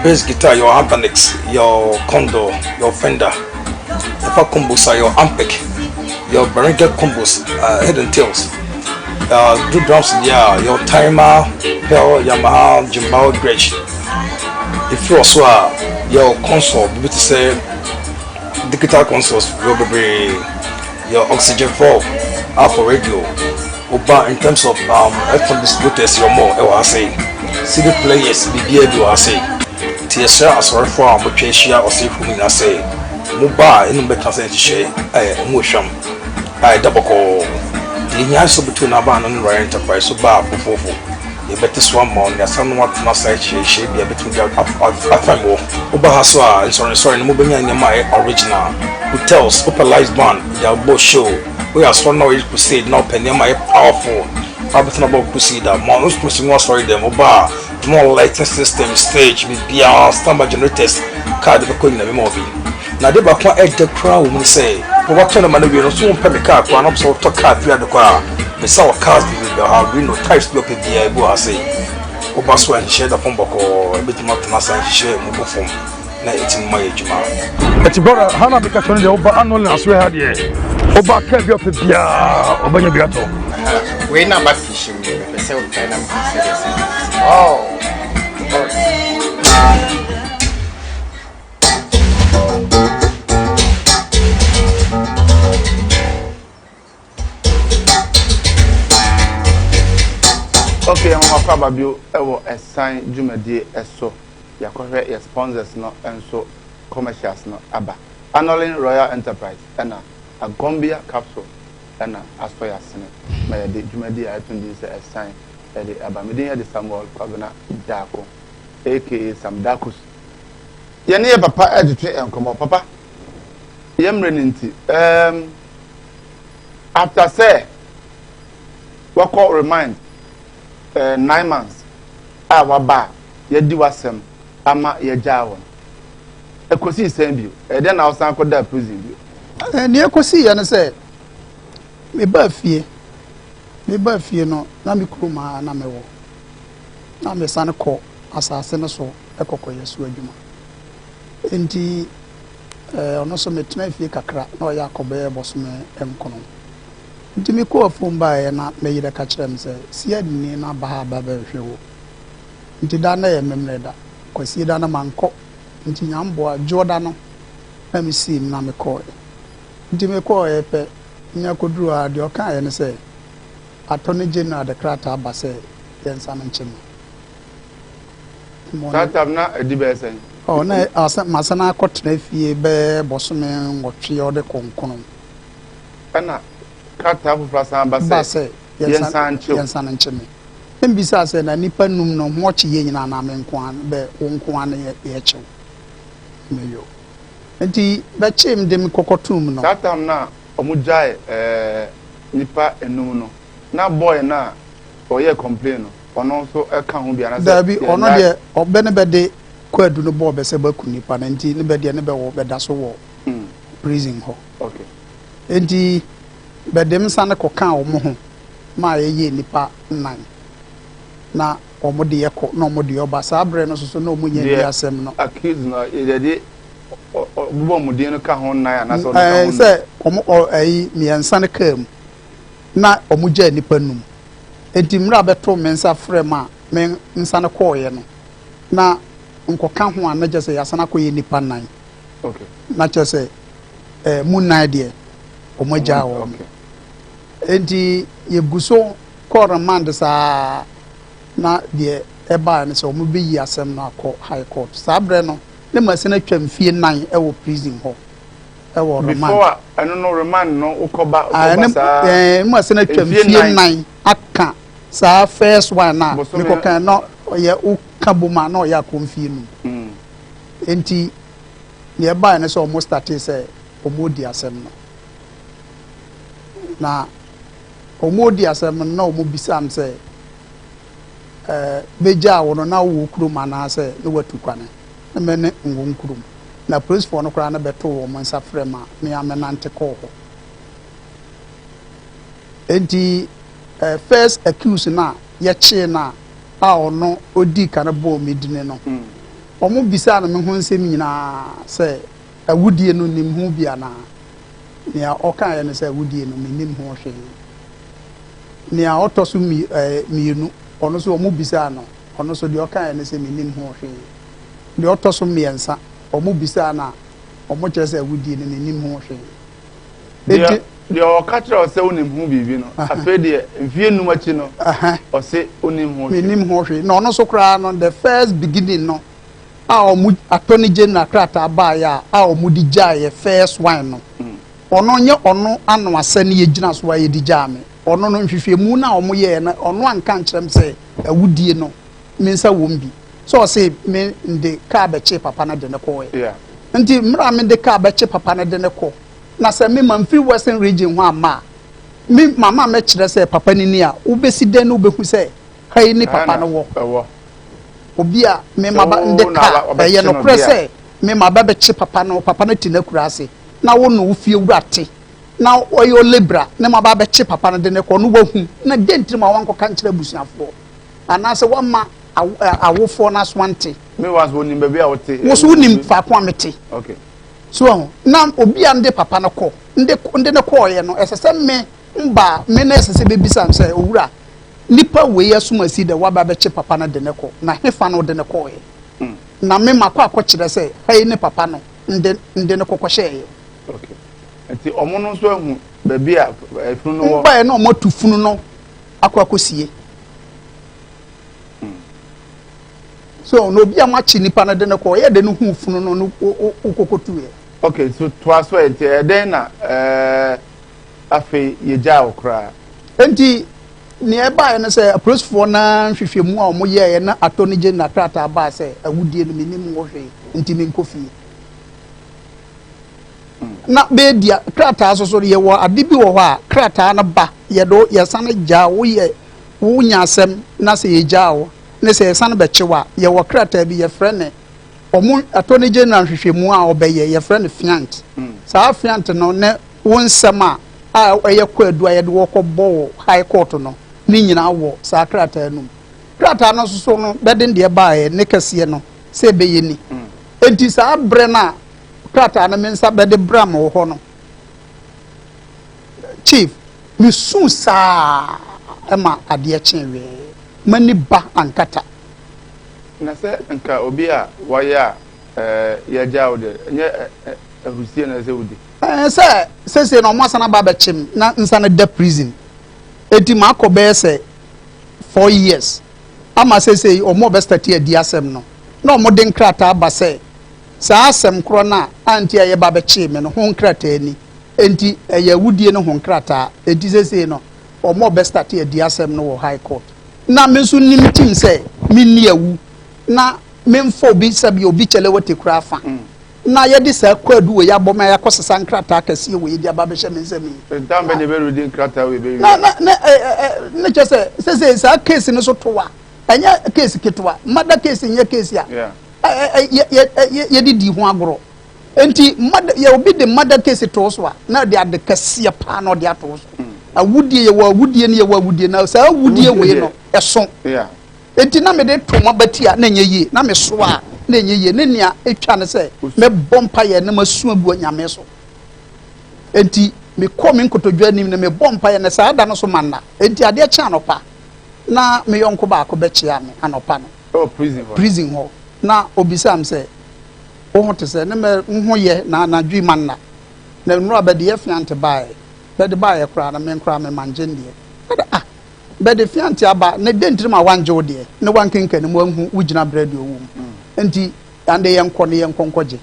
bass guitar, your Ampanix, your Condor, your Fender, for combos are your Ampeg, your Behringer combos, head and tails, do drums, yeah, your Timer, Bell, Yamaha, Jimbao, Gretsch. If you also your console, be to say digital consoles, your Oxygen 4. For radio, in terms of FM distributors, you're more, I say, CD players, BBA, I say, TSR, as well for Mochasia or Safe Room, I say, Mobile, in better sense, Mosham, I double call the answer between Aban and Royal Enterprise, so bar for you better swam on, there's somewhat not side shape, be between the Afamo, Obahaswa, and sorry, moving in my original hotels, opalized band, their boat show. We are so now crusade now penny my powerful. Everything about crusade. Most pushing one story them about more lighting system, stage, BBR, standby generators, card of a coin of movie. Now they back one edge the crowd when say, what kind of money we don't soon pay the car, one up so to car via the car. The sour cars will be our green or types to be able to say. Obaswa and share the phone book or a bit more than us and share mobile phone. Na it's in my juma.
It's about Hana because when the Oba Anolin as we had here. Oba can't be up to Bia, Obanya Biato.
We're not back fishing, we say we can Oh,
okay I'm a probably ewo Esan Jumadi eso yakohwe your sponsors no enso commercials no aba Anolin Royal Enterprise and Agombia capsule ɛna asɔ yɛ asene ma yɛde dwumadi a ɛto ndi sɛ ɛsan yɛde aba meden yɛde Samuel Kwabena Daako aka Samdackus yɛne yɛ papa ɛdetwe nkɔmmɔ papa yɛmmerɛ no nti after say wakɔ remind 9 months a waba yɛdi wasɛm ama yɛgyaa wɔn ekosi sɛn bio ɛdɛ na ɔsan kɔ da prison bio
ne ekosi yɛ no sɛ me ba fie no na me kuruma na me wo na me san kɔ asase no so ekɔkɔ yɛ so adwuma enti ɔno so me tena fie kakra na ɔyɛ akɔbɛ bɔsome enkono enti me kɔ afom ba yɛ na me yire ka kyerɛ me sɛ sia ni na ba ha ba hwɛ wo enti da na yɛ memre da kwasi da na mankɔ nti nyamboa joda no na me si na me kɔ nti me kɔ pɛ nya koduru a de ɔka yɛ ne sɛ attorney general de krata aba sɛ yɛnsa no nkyem
tatam na edi bɛsɛn
na masana akɔtena fie bɛ bɔsome nwɔtwe ɔde konkono
ɛna krata foforo san ba sɛ yɛnsa
no nkyem mbisa sɛ na nipa num no hoɔkye yɛ nyina na me nkoa bɛ wo nkoa no yɛ kyew meyo nti bɛkye m de me kɔkɔtum no
tatam na ɔmo gyae nipa enum no na boy na ɔyɛ complain no ɔno nso ɛka ho bia na sɛ
dabi ɔno deɛ ɔbɛ ne bɛde kwadu no bɔɔ bɛsɛ bɛku nipa no nti ne bɛdeɛ ne bɛwɔ bɛda so wɔ prison hɔ
okay
nti bɛde m sa ne kɔka ɔmo ho ma yɛyɛ nipa 9 na ɔmo de yɛkɔ na ɔmo de ɔba saa berɛ no soso na ɔmo nyɛ bi asɛm no
accuse no yɛde ɔbɔ mo din no ka ho 9 anasɛ ɔno ka ho
sɛ ɔmo mmiɛnsa no kaa mu na ɔmo gya nipa num enti mmra bɛto me nsa frɛ ma me nsa no kɔɔyɛ no na nkɔka ho a na gye sɛ yɛasana kɔyɛ nipa 9
okay
na kyerɛ sɛ mu 9 deɛ ɔmo agyaa wɔ enti yɛgu so kɔɔ remand saa na deɛ ɛbaa no sɛ ɔmo bɛyi asɛm no akɔ high court saa berɛ no ne masɛ no atwa mfie 9 ɛwɔ prison hɔ ɛwɔ remand
before ɛno no remand no ukɔba saa
masɛ no atwa mfie 9 aka saa first one na mekɔka na ɔyɛ woka boma na ɔyɛ akɔ mfie no enti deɛ ɛbaa no sɛ ɔmo starte sɛ ɔmo di asɛm no na ɔmo di asɛm no na ɔmo bisa m sɛ bɛgyaa wo no na wowɔ kurom anaasɛ ne watu kwane na mɛne nwɔ nkurom na policefoɔ no koraa no bɛto wɔ mo nsa frɛ ma me amɛnante kɔɔ hɔ enti first accuse na yɛkyee na a ɔno ɔdi ka no bɔɔ medini no ɔmo bisa no me ho nsɛm nyinaa sɛ awudie no nim ho bi anaa nea ɔkaeɛ no sɛ awudie no menim ho hwee nea ɔtɔ so mmienu ɔno so ɔmo bisa no ɔno so deɛ ɔkaeɛ no sɛ menim ho hwee deɛ ɔtɔ so mmiɛnsa ɔmo bisa na ɔmo kyerɛ sɛ awudie no menim ho hwee
deɛ ɔka kyerɛ sɛ wonim ho biribi no afei deɛ mfie num akyi no ɔse wonim ho hwee
menim ho hwee na ɔno so koraa no the first beginning no a ɔmo attorney general krataa baeɛ a ɔmo de gyaeɛ first one no ɔno nyɛ ɔno ano asɛ ne yɛgyina so a yɛde gyaa me ɔno no nhwehwɛmu na ɔmo yɛɛ no ɔno anka nkyerɛ m sɛ awudie no me nsa wɔ m bi so ɔse me nde kaa bɛkye papa no de ne kɔɛ nti mmra me de kaa bɛkye papa no de ne kɔ na sɛ me mamfiri western region ho ama me mama mɛkyerɛ sɛ papa no ni a wobɛsi dɛn no wobɛhu sɛ hai ne papa no wɔ obi a me maba nde kaa ɛyɛ no korɛ sɛ me maba bɛkye papa no ti na kura ase na wo no wo fie wura te na ɔyɛ olebra ne maba bɛkye papa no de ne kɔ no wahu na dentiri ma wankɔka nkyerɛ abusuafoɔ anaasɛ wama awofoɔ no aswante
me was wonim baabi a wote
wo so wonim faako a mete
okay
so na obi a nde papa no kɔ nde ne kɔɔyɛ no ɛsɛ sɛ me mba me na ɛsɛ sɛ bɛbisa m sɛ owura nipa wei asoma si dɛ waba bɛkye papa no de ne kɔ na hefa no de ne kɔɔyɛ na me makɔ akɔkyerɛ sɛ hai ne papa no nde ne kɔkɔhyɛɛyɛ
okay nti ɔmo no nso ahu baabi a funu no wɔ
mbaɛ na ɔmo atu funu no akɔsie so no obi a makyi nipa no de ne kɔ yɛ de no hu funu no no kokotu yɛ
okay so to aso enti ɛdɛn na afe yegya okra
enti ne eba ne se aposifo na hwehwemu a omo ye na atoni je na krata ba se awudie no minim wo hwe enti min kofi na be dia krata so ye wo ade bi wo ho a krata na ba ye do ye san gya wo ye wo nya asem na se ye gya wo ne se san be kyewa ye wo krata bi ye frɛ ne omo atoni je na hwehwemu a obeye ye frɛ ne fiant sa fiant no ne wo nsɛm a ɔyɛ kwadu a yɛde wɔkɔbɔ high court no ne nyina wɔ saa krata no krata no so no bɛden deɛ baeɛ ne kɛseɛ no sɛ ɛbɛyɛ ni enti saa berɛ no a krata no me nsa bɛde bram wɔ hɔ no chief mesu saa ɛma adeɛ kyee wee mani ba ankata
na sɛ nka obi a wɔyɛ a yɛgya wo de nyɛ ahusie na sɛ wodi
sɛ na ɔmo sana ba bɛkyem na nsa no da prison eti ma akɔ bɛyɛ sɛ 4 years ama sɛ ɔmo bɛ start adi asɛm no na ɔmo de nkrataa ba sɛ saa asɛm korɔ na anti a yɛ ba bɛkye me no ho nkrataa ni enti ɛyɛ awudie no ho nkrataa eti sɛ no ɔmo bɛ start adi asɛm no wɔ high court na me nso nim tim sɛ me ni awu na me mfo bi sɛ bi obi kyele wote kura afa na yɛde saa kwadu wɔ yɛabɔ ma yɛakɔ sesa nkrataa kɛseɛ wɔ yɛde aba bɛhyɛ me nsɛm yi
ntam bɛ ne bɛredi nkrataa wɔ bɛwi
ne kyɛ sɛ saa case no so to a ɛnyɛ case ketewa mada case nyɛ case a yɛde di ho agorɔ enti yɛ obi de mada case to so a na de ade kɛseɛ paa na ɔde ato so awudie yɛwɔ awudie ne yɛwɔ awudie na saa awudie wɔ no ɛso enti na me de to mo bati a na nyɛ yie na me so a na nyɛ yie ne nia etwa ne sɛ me bompa yɛ na masu abu nyame so enti me kɔ me nkotodwa nim na me bompa yɛ na saa da no so manna enti ade kya anopa na me yɔnko ba ko bɛkyia me anopa no prison ho na obisam sɛ wo ho te sɛ ne me ho yɛ na dwi manna na nura bɛde yɛ fiante bae bɛde bae kora na me nkora me mangyen deɛ bɛde fiante aba ne dentiri ma wanje wo deɛ ne wankenka ne mu anhu wugina brɛde owu enti ande yɛnkɔ ne yɛnkɔnkɔgye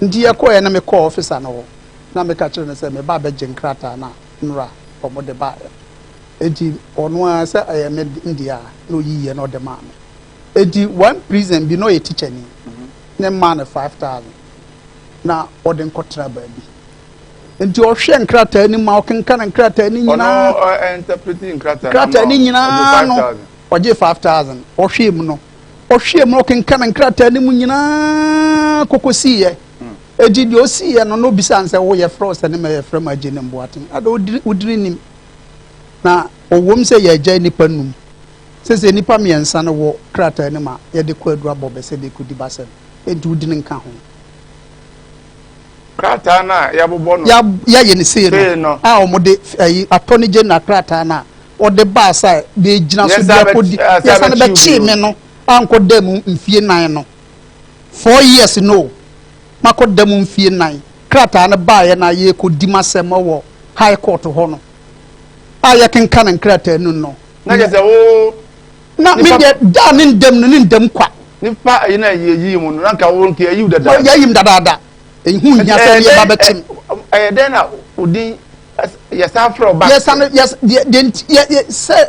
nti yɛkɔɛ na mekɔ officer no hɔ na meka kyerɛ no sɛ meba bɛgye nkrataa na nora ɔmo de baeɛ enti ɔno a sɛ ɛyɛ me ndeɛ a na ɔyiyiɛ na ɔde maa me enti one prison bi na ɔyɛ teacher ni ne maa no 5,000 na ɔde nkɔtena baabi enti ɔhwɛ nkrataa ni ma ɔkenka na nkrataa ni nyinaa nkrataa ni nyinaa no ɔgye 5,000 ɔhwɛ mu no ɔhwɛ mu ɔkenka na nkrataa ni mu nyinaa kokosiiɛ edi de osiiɛ no no bisa ansɛ wo yɛ frɔ sɛ ne ma yɛ frɛ ma gye ne mboaten ada odiri nim na ɔwom sɛ yɛ agya nipa num sɛ nipa mmiɛnsa no wɔ krataa ni ma yɛde kɔ adu abɔ bɛ sɛ de kodi basɛm enti wodini nka ho
krataa na yabobɔ no
ya yɛ ne sei no a ɔmo de ayi atɔ ne gye na krataa na ɔde baasa de gyina so de akɔdi yɛsa ne bɛkye me no ankɔ da mu mfie 9 no 4 years no makɔ da mu mfie 9 krataa no baayɛ na yɛkɔdi masɛm wɔ high court hɔ no a yɛkenka ne nkrataa no no
na kyɛ sɛ wo
na me deɛ da ne ndam kwa
nipa ayi na yɛyi mu no nanka wo nke ayi dada
yɛyim dadaada ɛhu nya sɛ yɛ ba bɛkyem
ɛyɛ dɛn na odin yɛsan frɛ ba
yɛsan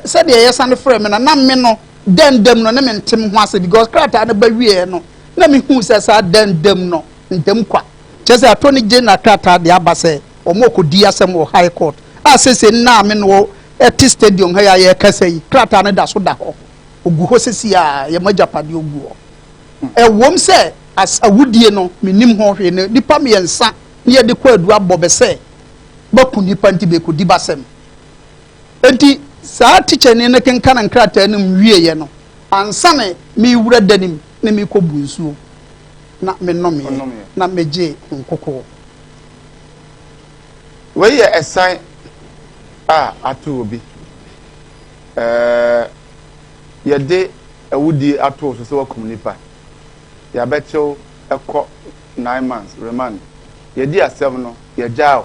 sɛ deɛ yɛsan frɛ me na me no dendam no ne me ntem ho ase because krataa no ba wie no na me hu sɛ saa dendam no ndam kwa kyɛ sɛ atɔ ne gye na krataa de aba sɛ ɔmo kɔdi asɛm wɔ high court a sese na me no ɛte stadium ha yɛ kasa yi krataa no da so da hɔ ogu hɔ sesi a yɛ magyapade ogu hɔ ɛwɔm sɛ as awudie no menim ho hwee no nipa mmiɛnsa ne yɛde kɔ adu abɔ bɛ sɛ baku nipa nti bɛkɔdi basɛm enti saa teacher ne kenka na nkrataa no mwieyɛ no ansa ne mewura danim ne mekɔbu nsuo na menome na megye nkokɔ
wei yɛ ɛsan a ato obi yɛde awudie ato so sɛ wakum nipa yɛabɛkyew ɛkɔ 9 months remand yɛdi asɛm no yɛgyaw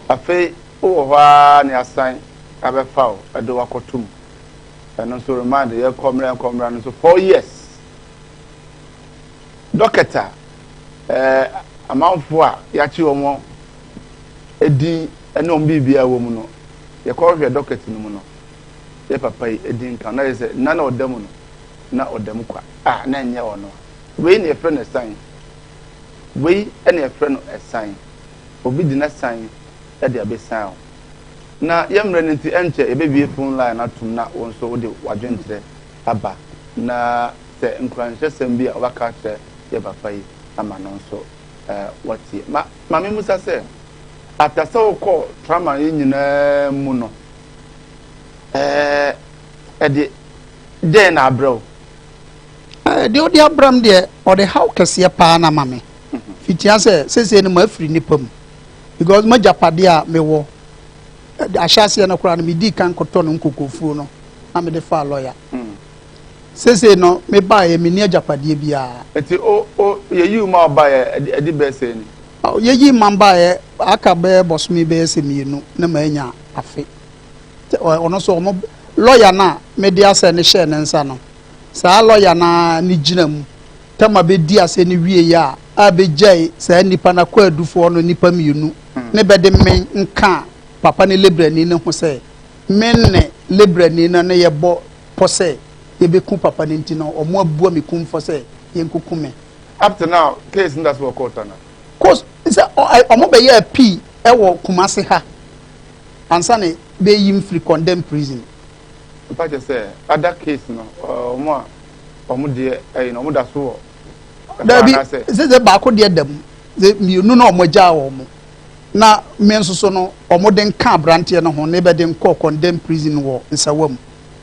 afei wowɔ hɔ a ne asan abɛfa wo ɛde wakɔtom ɛno nso remand yɛkɔ mmerɛ no so 4 years dɔkɛta amanfoɔ a yɛakye wɔn edin ɛne ɔmo bibia wɔ mu no yɛkɔ hwɛ docket no mu no yɛ papa yi edin kan na yɛ sɛ na ɔda mu no na ɔda mu kwa na nyɛ ɔno wei na yɛfrɛ no ɛsan wei ɛna yɛfrɛ no ɛsan obi di na san ɛde abesan o na yɛmmerɛ no nti ɛnkyɛ yɛbɛbie phone line atom na wɔn nso wode wadwenkyerɛ aba na sɛ nkuranhyɛsɛm bi a wɔbɛka kyerɛ yɛ papa yi ama no nso wɔtie ma me musa sɛ atasa wokɔ trauma yi nyinaa mu no ɛde dɛn na abrɛ wo
deɛ ɔde abram deɛ ɔde haw kɛseɛ paa na ma me fitia sɛ sɛsɛ no mafiri nipa mu because magyapade a mewɔ ahyɛseɛ no koraa no medi kan kɔtɔ no nkokofuo no na mede faa lɔya sɛsɛ no mebaeɛ menni agyapadeɛ biara
nti yɛyi ma ɔbaeɛ ɛde bɛɛ sɛ ni
yɛyi ma baeɛ aka bɛɛ bɔsome bɛɛ sɛ mmienu na maanya afe ɔno so ɔmo lɔya no a mede asɛ ne hyɛɛ ne nsa no saa lɔya no ne gyina mu tama bɛdi asɛ ne wie a bɛgyae saa nnipa no akɔ adufoɔ no nnipa mmienu ne bɛde me nka papa ne lebrani no ho sɛ me ne lebrani no ne yɛbɔ pɔ sɛ yɛbɛku papa no nti no ɔmo abua me kumfɔ sɛ yɛnkuku me
up to now case no that's what court na
cause sɛ ɔmo bɛyɛ pii ɛwɔ Kumase ha ansa ne bɛyi free condemned prison
mpa kyɛ sɛ other case no ɔmo a ɔmo deɛ ɛyi na ɔmo da so wɔ
dabi sɛ baako deɛ dam mmienu na ɔmo gyaa wɔ mo na me nso so no ɔmo de nka abranteɛ no ho ne bɛde nkɔ condemned prison wɔ nsawam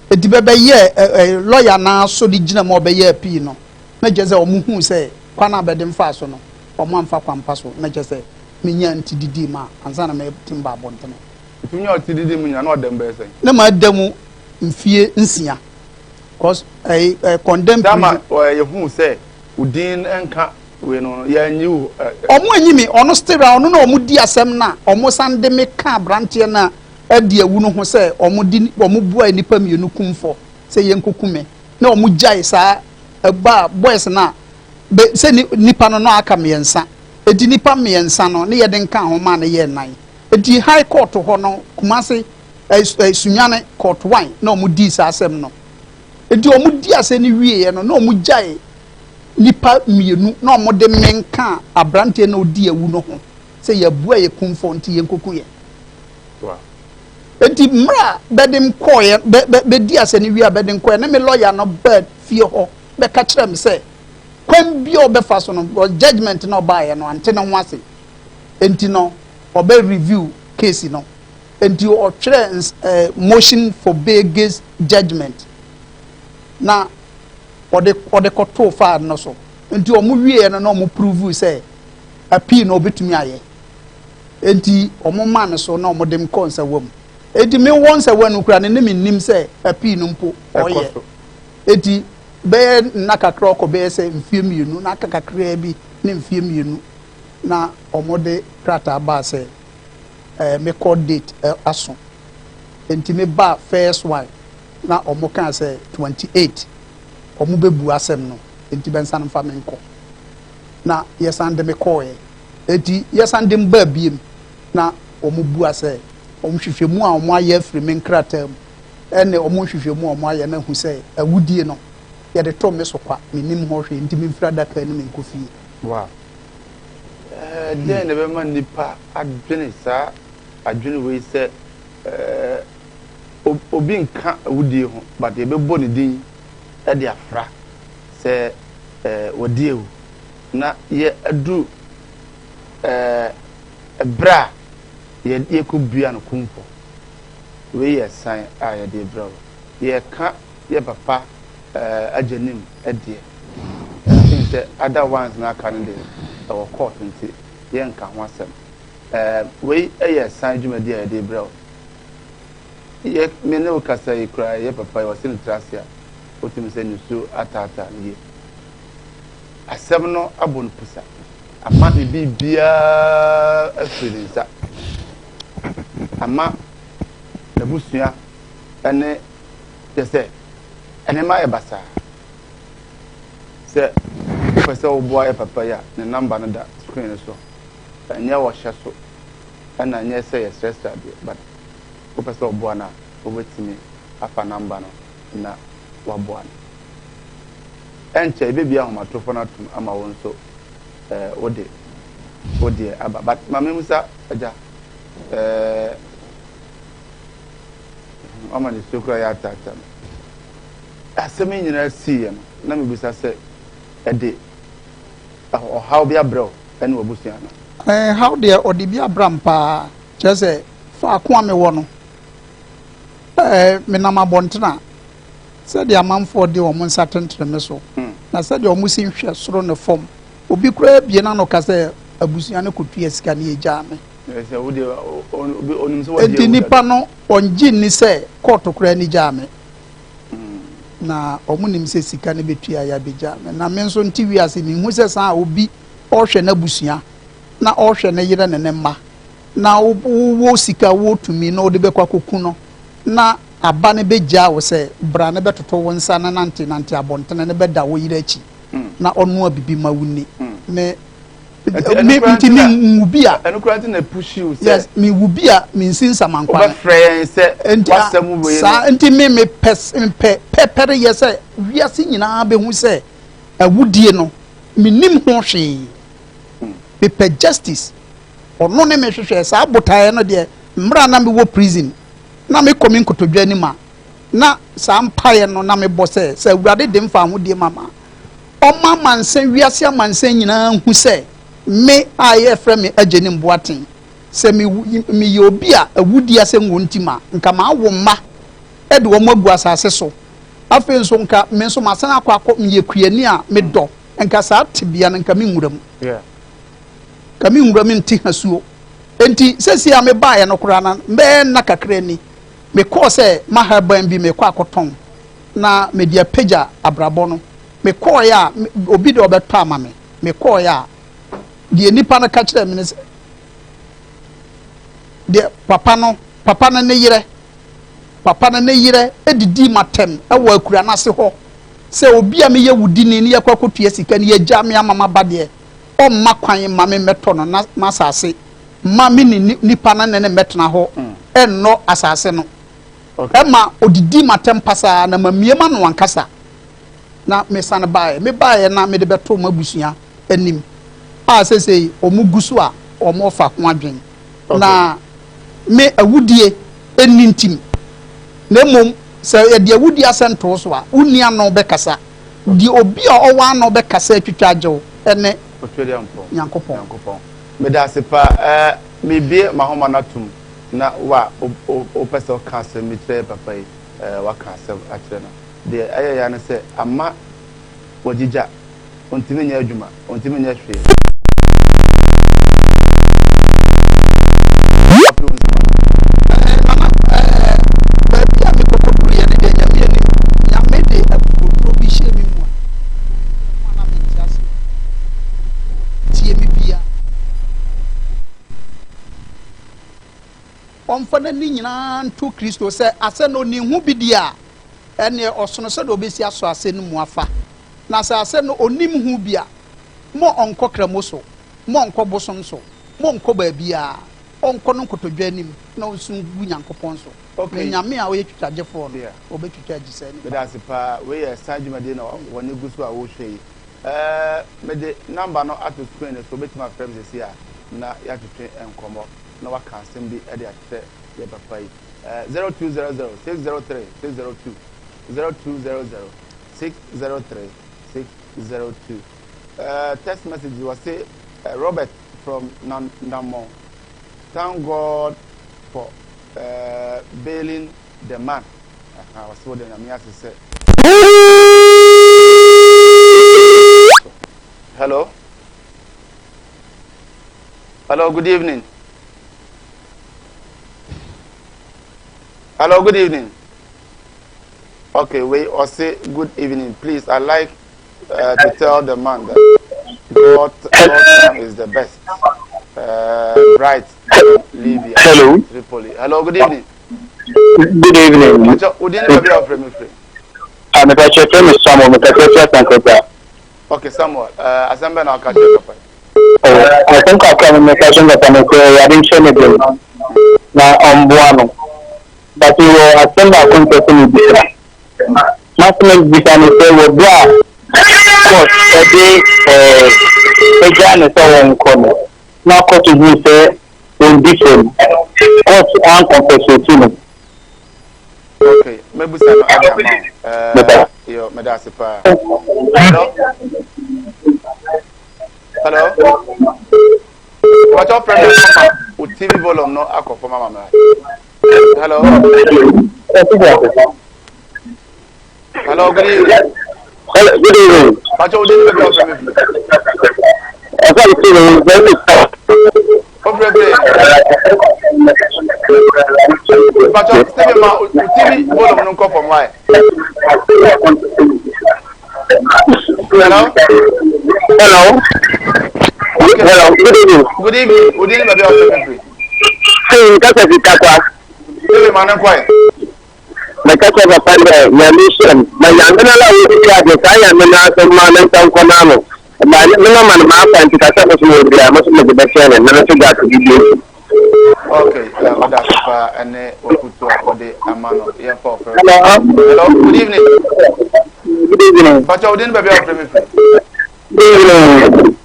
edi bɛyɛ lawyer na so de gyina ma ɔbɛyɛ pii no na gye sɛ ɔmo hu sɛ kwana bɛde mfa so no ɔmo amfa kwampa so na gye sɛ menya nti didi ma ansa na me timba abɔntene
ifunya ɔti didi mu nya na ɔdam bɛɛ sɛ
na ma damu mfie nsia cause condemned prison
dama yɛhu sɛ udin enka we no ya nyiw
omo anyimi ono still ono na omo di asem na omo sande me ka brantie na ade awu no ho se omo di omo bua nipa mienu kumfo se yenkokume na omo jai sa ba boys na se nipa no aka miensa edi nipa miensa no ne yede nka ho ma ne ye nan edi high court ho no Kumase sunyane court 1 na omo di sa asem no edi omo di ase ne wie no na omo jai nipa mienu na omo de menka abrante na odi awu no ho se ya bua ye kumfo nti ye nkoku ye
wa
enti mra bedem koye be di ase ne wi abedem koye na me lawyer no bed fie ho be ka kire me se kwan bi o be fa so no judgment na oba ye no ante na ho ase enti no obe review case no enti o twere motion for bail judgment na ode koto fa no so enti omo wie no na omo prove say appeal no obetumi aye enti omo man so na omo dem konsa wam enti me wonsa wanu kura ne me nim say appeal no mpo oye enti be na kakra ko be say mfie mienu na kakra bi ne mfie mienu na omo de krata ba say me court date aso enti me ba first one na omo kan say 28 omo bebu asem no enti bensan mfa me nko na yesan de me koye enti yesan de mba biem na omo bu ase omo hwehwemu a omo aye afri me nkratam ene omo hwehwemu omo aye na hu se awudie no ye de to me so kwa menim ho hwe enti me mfira daka ni me nkofi
wow den ne be man nipa adwene sa adwene we se obi nka awudie ho but ye be bo ne din e de afra se wodi ewu na ye adu bra ye ko bia no kumfo we ye san a ye de bra ye ka ye papa ajanim ade think say other ones na kan de our court nti ye nka ho asem we ye san dwumadi a ye de bra ye me ne o kasa ye kra ye papa ye wasin trasia otim se nusu atata ye asem no abon pusa ama bibia afirinsa ama nabusua ene yese ene ma e basa se pese oboa e papa ya ne number no da screen so enye wo hye so and I yes say stress but Professor Buana over to me afa number no na wabuana enche baby ahoma tofona tum ama won so ode aba but mama musa aja ama ni sokra ya tata asemi nyina sie no na me bisa se ede how be abro ene obusia na
how there ode bi abram pa chese fa ko ame wo no me na mabontena said the amanfo de o mon satentreme so na said the o musi hwe soro ne fom obi kura bie na no ka se abusua ne kotua sika ne eja me
se wo de onim se wo de
enti nipa no onji ni se court kura ni ja me na omunim se sika ne betua ya beja me na me nso nti wiase ni hu se san obi o hwe na abusua na o hwe ne yire ne mma na wo sika wo tumi na o de bekwa koku no na aba ne beja wo se bra ne betoto wo nsa na nante abontene ne beda wo yire achi na onu abibi ma wuni me nti ni nwubia
enukranti na push you say
yes mi wubia mi nsinsa mankwa
ba friend say wasam wo ye
sa nti me pepere ye say wiase nyina be hu say awudie no minim ho hwe be pe justice ono ne me hwehwe sa abotae no de mra na me wo prison na me komi nkotodwa ni ma na sa mpaye no na me bose se awurade de mfa ho de mama o mama nsen wiase amansen nyina hu se me aye frɛ me ageni mboaten se me yobi a awudi ase ngontima nka ma wo ma e de wo magu asase so afen so nka me so masan akwa me kuani a me dɔ nka sa tibia nka me nwuram
yeah
ka me nwuram nti hasuo enti sesi a me baaye no kora na me na kakra ni me ko se mahaban bi me kwa akoton na me dia pagya abrabɔ no me ko ya obi de obeto ama me ko ya de nipa na ka kire me ne de papa na ne yire edidi matem e wo akura na se ho se obi a me ye wudi ni ne yakwa kotua sika ne ye gya me amama bade o ma kwan ma me meto no na masase ma me ni nipa na ne metena ho enno asase no ema odidi matem pasa na mamiema no wankasa na me san bae na me de beto mabusua anim a sesei omugusu a omofa ko adwen na me awudie enintim na mom se de awudie asento so a unia no be kasa di obi a owa no be kasa atwitwa agyew ene yankopon
me da sepa me bie mahoma natum na wa o pesa kasa me tre papa yi wa kasa akyere na de ayaya ne se ama wajija ontime nya adwuma ontime nya hwe
omfana ni nyina nto Kristo se ase no ni hu bidia ene osono se do obesi aso ase no mu afa na se ase no onim hu bia mo onko kramoso mo onko bosom so mo onko ba bia onko no nkotodwa nim na osun gu Nyankopon so okay nyame a wo yetwitwaje fo no obetwitwa gise ni
me da se pa we ye sajumade na woni gusu a wo hwe me de number no ato screen so betima frame se a na ya twetwe enkomo na waka asem bi e de akyere ye papa yi 0200 603 602 0200 603 602 text message was say Robert from Namo, thank God for bailing the man. I was told them I say hello, good evening. Hello, good evening. Okay, wait or say good evening, please. I like to tell the man that God is the best. Right, Libya.
Hello.
Tripoli. Hello, good evening.
Good evening.
Would you never be offering me free?
I'm a Samuel.
Okay, Samuel. Assemble now, catch you.
I think I can make a question that I'm going to show you. Now, Buano. But you will attend our contest in the national business will be course a day a Jan is all corner. Now, court to be say in different court and compensation.
Okay, maybe some other amount. Yo, Medasipa. Hello? Hello? What's your problem, Mama? With TV volume, no alcohol for Mama. Hello? Hello, good evening.
Hello, good evening.
What's your name?
I can't see you very tough.
But your TV volume, no call from why? Hello?
Hello?
Okay.
Hello, good evening.
Good evening. Good evening, baby. I'm
Hey, that's a Kaka.
Hey, man, quiet.
My Kaka was under your mission. My young man, I am an man and some Konamo. My little man, my friend, Kaka was more there. I must make the best and never forgot to give you.
Okay, that's and the Amano.
Hello,
good evening.
Good evening.
But you didn't baby out me.
Good evening.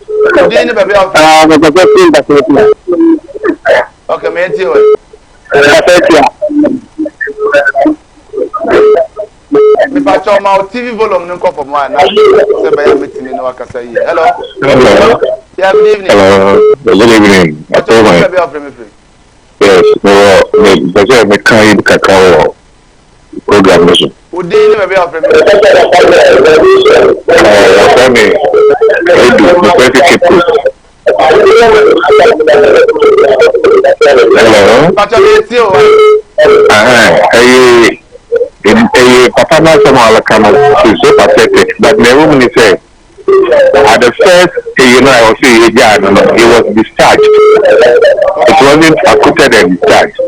You didn't baby out. Okay, me too. Me pacho ma TV volume no for my na say by meeting me no akasa yi. Hello.
Hello.
Yeah, good evening.
Hello. Good evening.
Pacho me baby out me free.
Yes, me kind kakao program mission.
Would they baby out me?
Hello.
Pacho me too.
Papa na some alakano is so pathetic, but my woman is saying at the first, I was saying, he was discharged. It wasn't acquitted and discharged.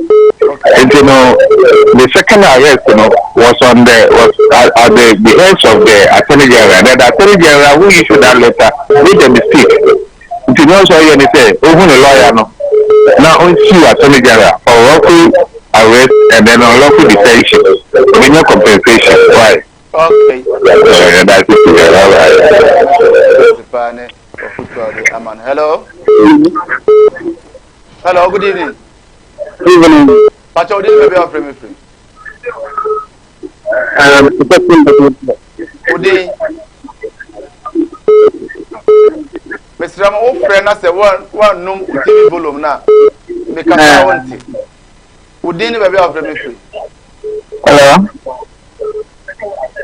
And the second arrest, was at the behest of the Attorney General. And the Attorney General who issued that letter made a mistake. So you say, oh, a lawyer, no. Now, on see Attorney General for lawful arrest and then unlawful detention. With no compensation. Why?
Okay.
That's it.
All right. Hello. Hello. Good evening.
Good evening.
Pacho, did baby out me free? Good day. Mr. Ram, old friend, I said one noon TV volume now. Make a bounty. Would they baby out me free?
Hello.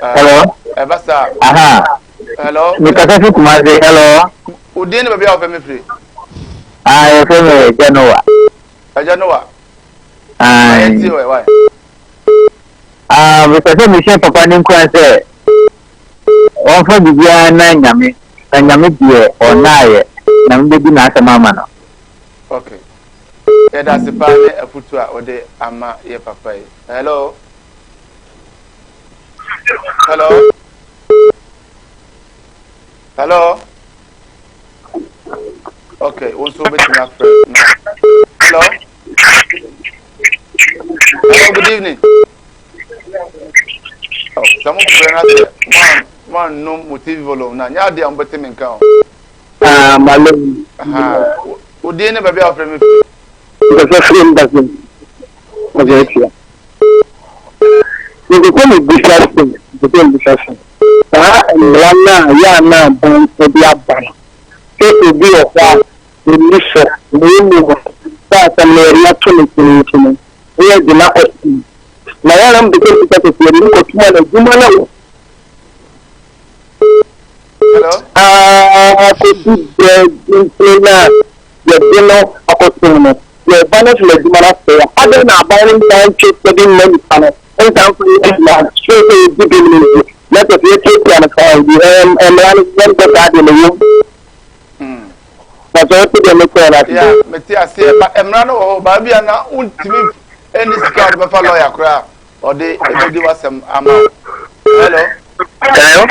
Hello.
Ebasa.
Aha.
Hello.
Mr. Kumasi, hello.
Would they baby out me free?
I am Genoa.
Genoa.
Why? Mr. Michel Papa Ninko say, one for the Yami, and Yami or Naye, Nambi Nasa Mamma.
Okay. Yeah, that's the part a futua or the Ama ye papa. Hello. Hello. Hello. Okay, also between our friend. Hello. Hello, good evening. Oh, some of the one no motive volume. Now, you're the unbutton in count.
Malum.
Would you never be offering me?
The film doesn't. Okay. You become a discussion. Become discussion. Lana, born to be a banner. Take a deal of that. The mission, the image, that's a reaction to me. We are democracy. Now I'm because that is the look of human.
Hello?
I could see the dinner opportunity. The balance of the human. Other than buying time, chasing money panel. And something straight to the beginning. Let us take and find and run that in the room. That's all to the local.
Yeah, Matia say, but Emrano or Babiana won't be any scout before lawyer crowd or they was some amount. Hello?
Hello?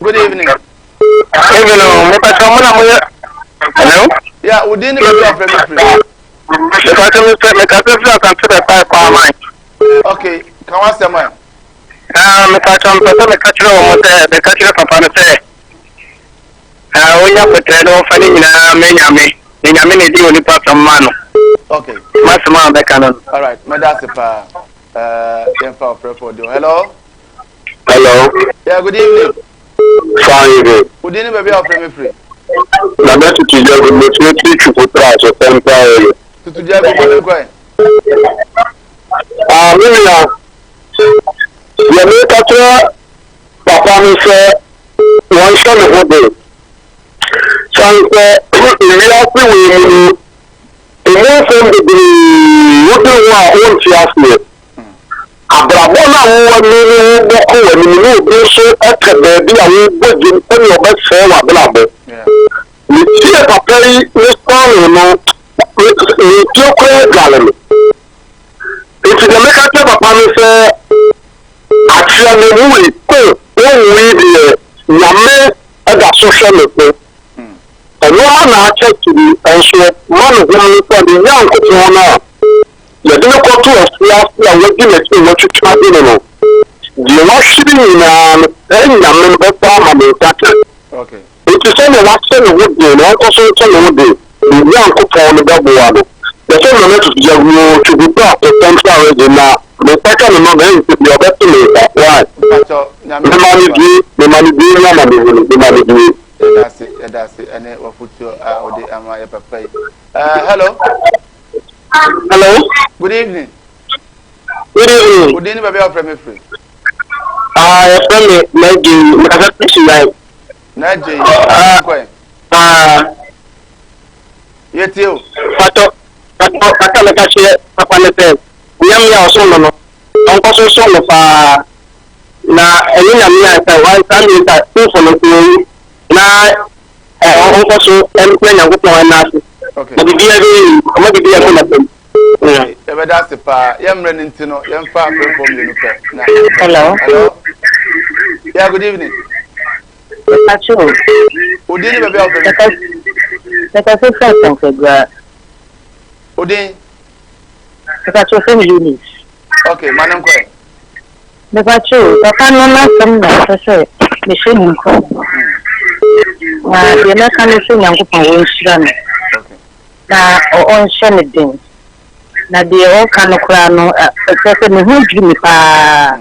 Good evening.
Hello, Hello?
Yeah, we didn't even have free. Okay, can I say man? Okay. All right, my that's info for you. Hello.
Hello.
Yeah, good evening.
Fine.
Good evening, baby. I'll free me free.
Na best to just go to Chukwuta so temporary.
To just go go.
Maybe now. You make a papa me say one shot of day. So we more from the what do you want to ask me? Abrabona wo ni boko we ni so eke baby awo gbojin eni obe se wa blabo. Ni ti e papa yi ni so no ni ti o ko gale. Iti de make a papa mi say atia me wu ko o wi de nyame ada social media. Ẹ̀rọ náà check the ẹ̀ṣọ́ mọ́nù fún mi pẹ̀lú ní àǹkótó wọn náà. Yẹ̀dínlẹ́ kọ́tù ọ̀sùn àti àwọn ìgbìmọ̀ tí wọ́n tuntun adé nínú. Di wọ́n ṣírí nyinaa ẹ̀yìn nyàmé bẹ́ bá àmàmì ìdájẹ́. Ètò sẹ́ni wá sẹ́ni wó dé ní ọkọ̀ sọ́n sẹ́ni wó dé ní àǹkótó wọn bẹ́ bọ̀ wá lọ. Yẹ̀sẹ̀ mi mẹ́tò ti jẹ́ wo ṣùgbọ́n àpò tẹ́ńtà rẹ̀ dì náà. Mi pẹ́kẹ́ mi mọ́ bẹ́ẹ̀ ní ọbẹ̀ tó lè gbà wáyé. Mi máa ní bí ní àmàmì ìwòlè mi máa ní bí.
That's it. And what put your papa. Hello.
Hello.
Good evening.
Good evening.
Good evening, baby. I'm from free.
From Nigeria.
Nigeria. Yet you. Pato Patalakashi, Papa Lepe. Yam Yasono. Uncle Solo for na Elina Mia, one family that two for the na ọkọ so ẹnpẹ na gbọpọ wọn n'ase ọdidi ẹbi ọmọdidi ẹkọ na pẹ̀lú. ẹbẹ dá sí pa yẹn mìíràn ní ntí no yẹn fa àpẹẹrẹ fọm yẹn pẹ.
Hello.
Yeah, good evening.
Pacho.
Odin bẹbẹ ọfẹ.
Ẹka sí fẹsẹ̀ nkẹgbẹ́.
Odin.
Pacho fún unit.
Okay, mmanụ nkọ ẹ.
Pacho, papa nọ n'asọm na ọsọsọ ẹ ṣe ní nkọ. Na yẹn mẹ́ka ní sọ nyankopɔn wọ́n nhyira no. Na ɔnhyɛ ne den. Na deɛ ɔka no koraa no ɛkyɛ sɛ ne ho dwiri me paa.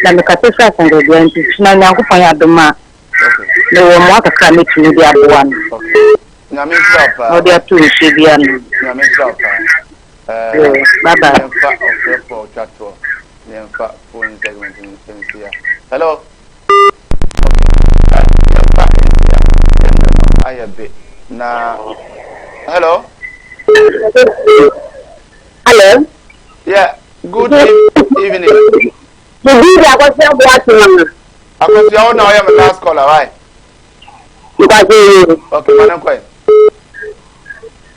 Na mekata sɛ asɛnkɛdua nti na nyankopɔn yɛ adom a na wɔ mmoa kakra mɛtumi de aboa no.
Nyame nhyira paa.
Ɔde ato nhyɛ bia no.
Nyame nhyira paa.
Bye-bye.
Yɛmfa ɔfrɛ pɔ ɔtwatoɔ. Yɛmfa phone segment nsia. Hello. I have been now. Hello.
Hello.
Yeah. Good evening.
The video I was there watching.
I was your now. I am the last caller. Why? Okay, madam. Quiet.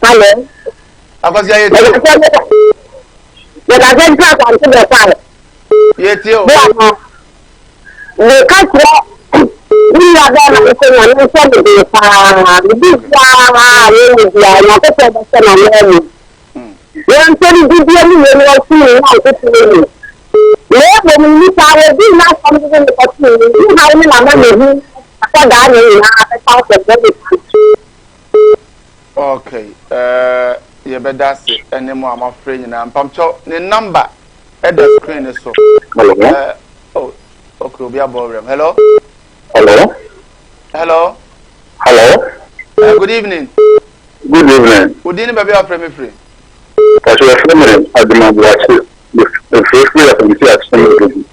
Hello.
I was here.
But I can't talk until the fire.
Yes, you.
The country. We are going to say, I'm going to say, this is a
okay, you better say any more. I'm afraid you know. I'm the number at the screen is so. Oh, okay, we are boring. Hello.
Hello.
Hello.
Hello.
Good evening.
Good evening.
Good evening, baby. I'm from free.
Ajima Buachi. The first way of the accident.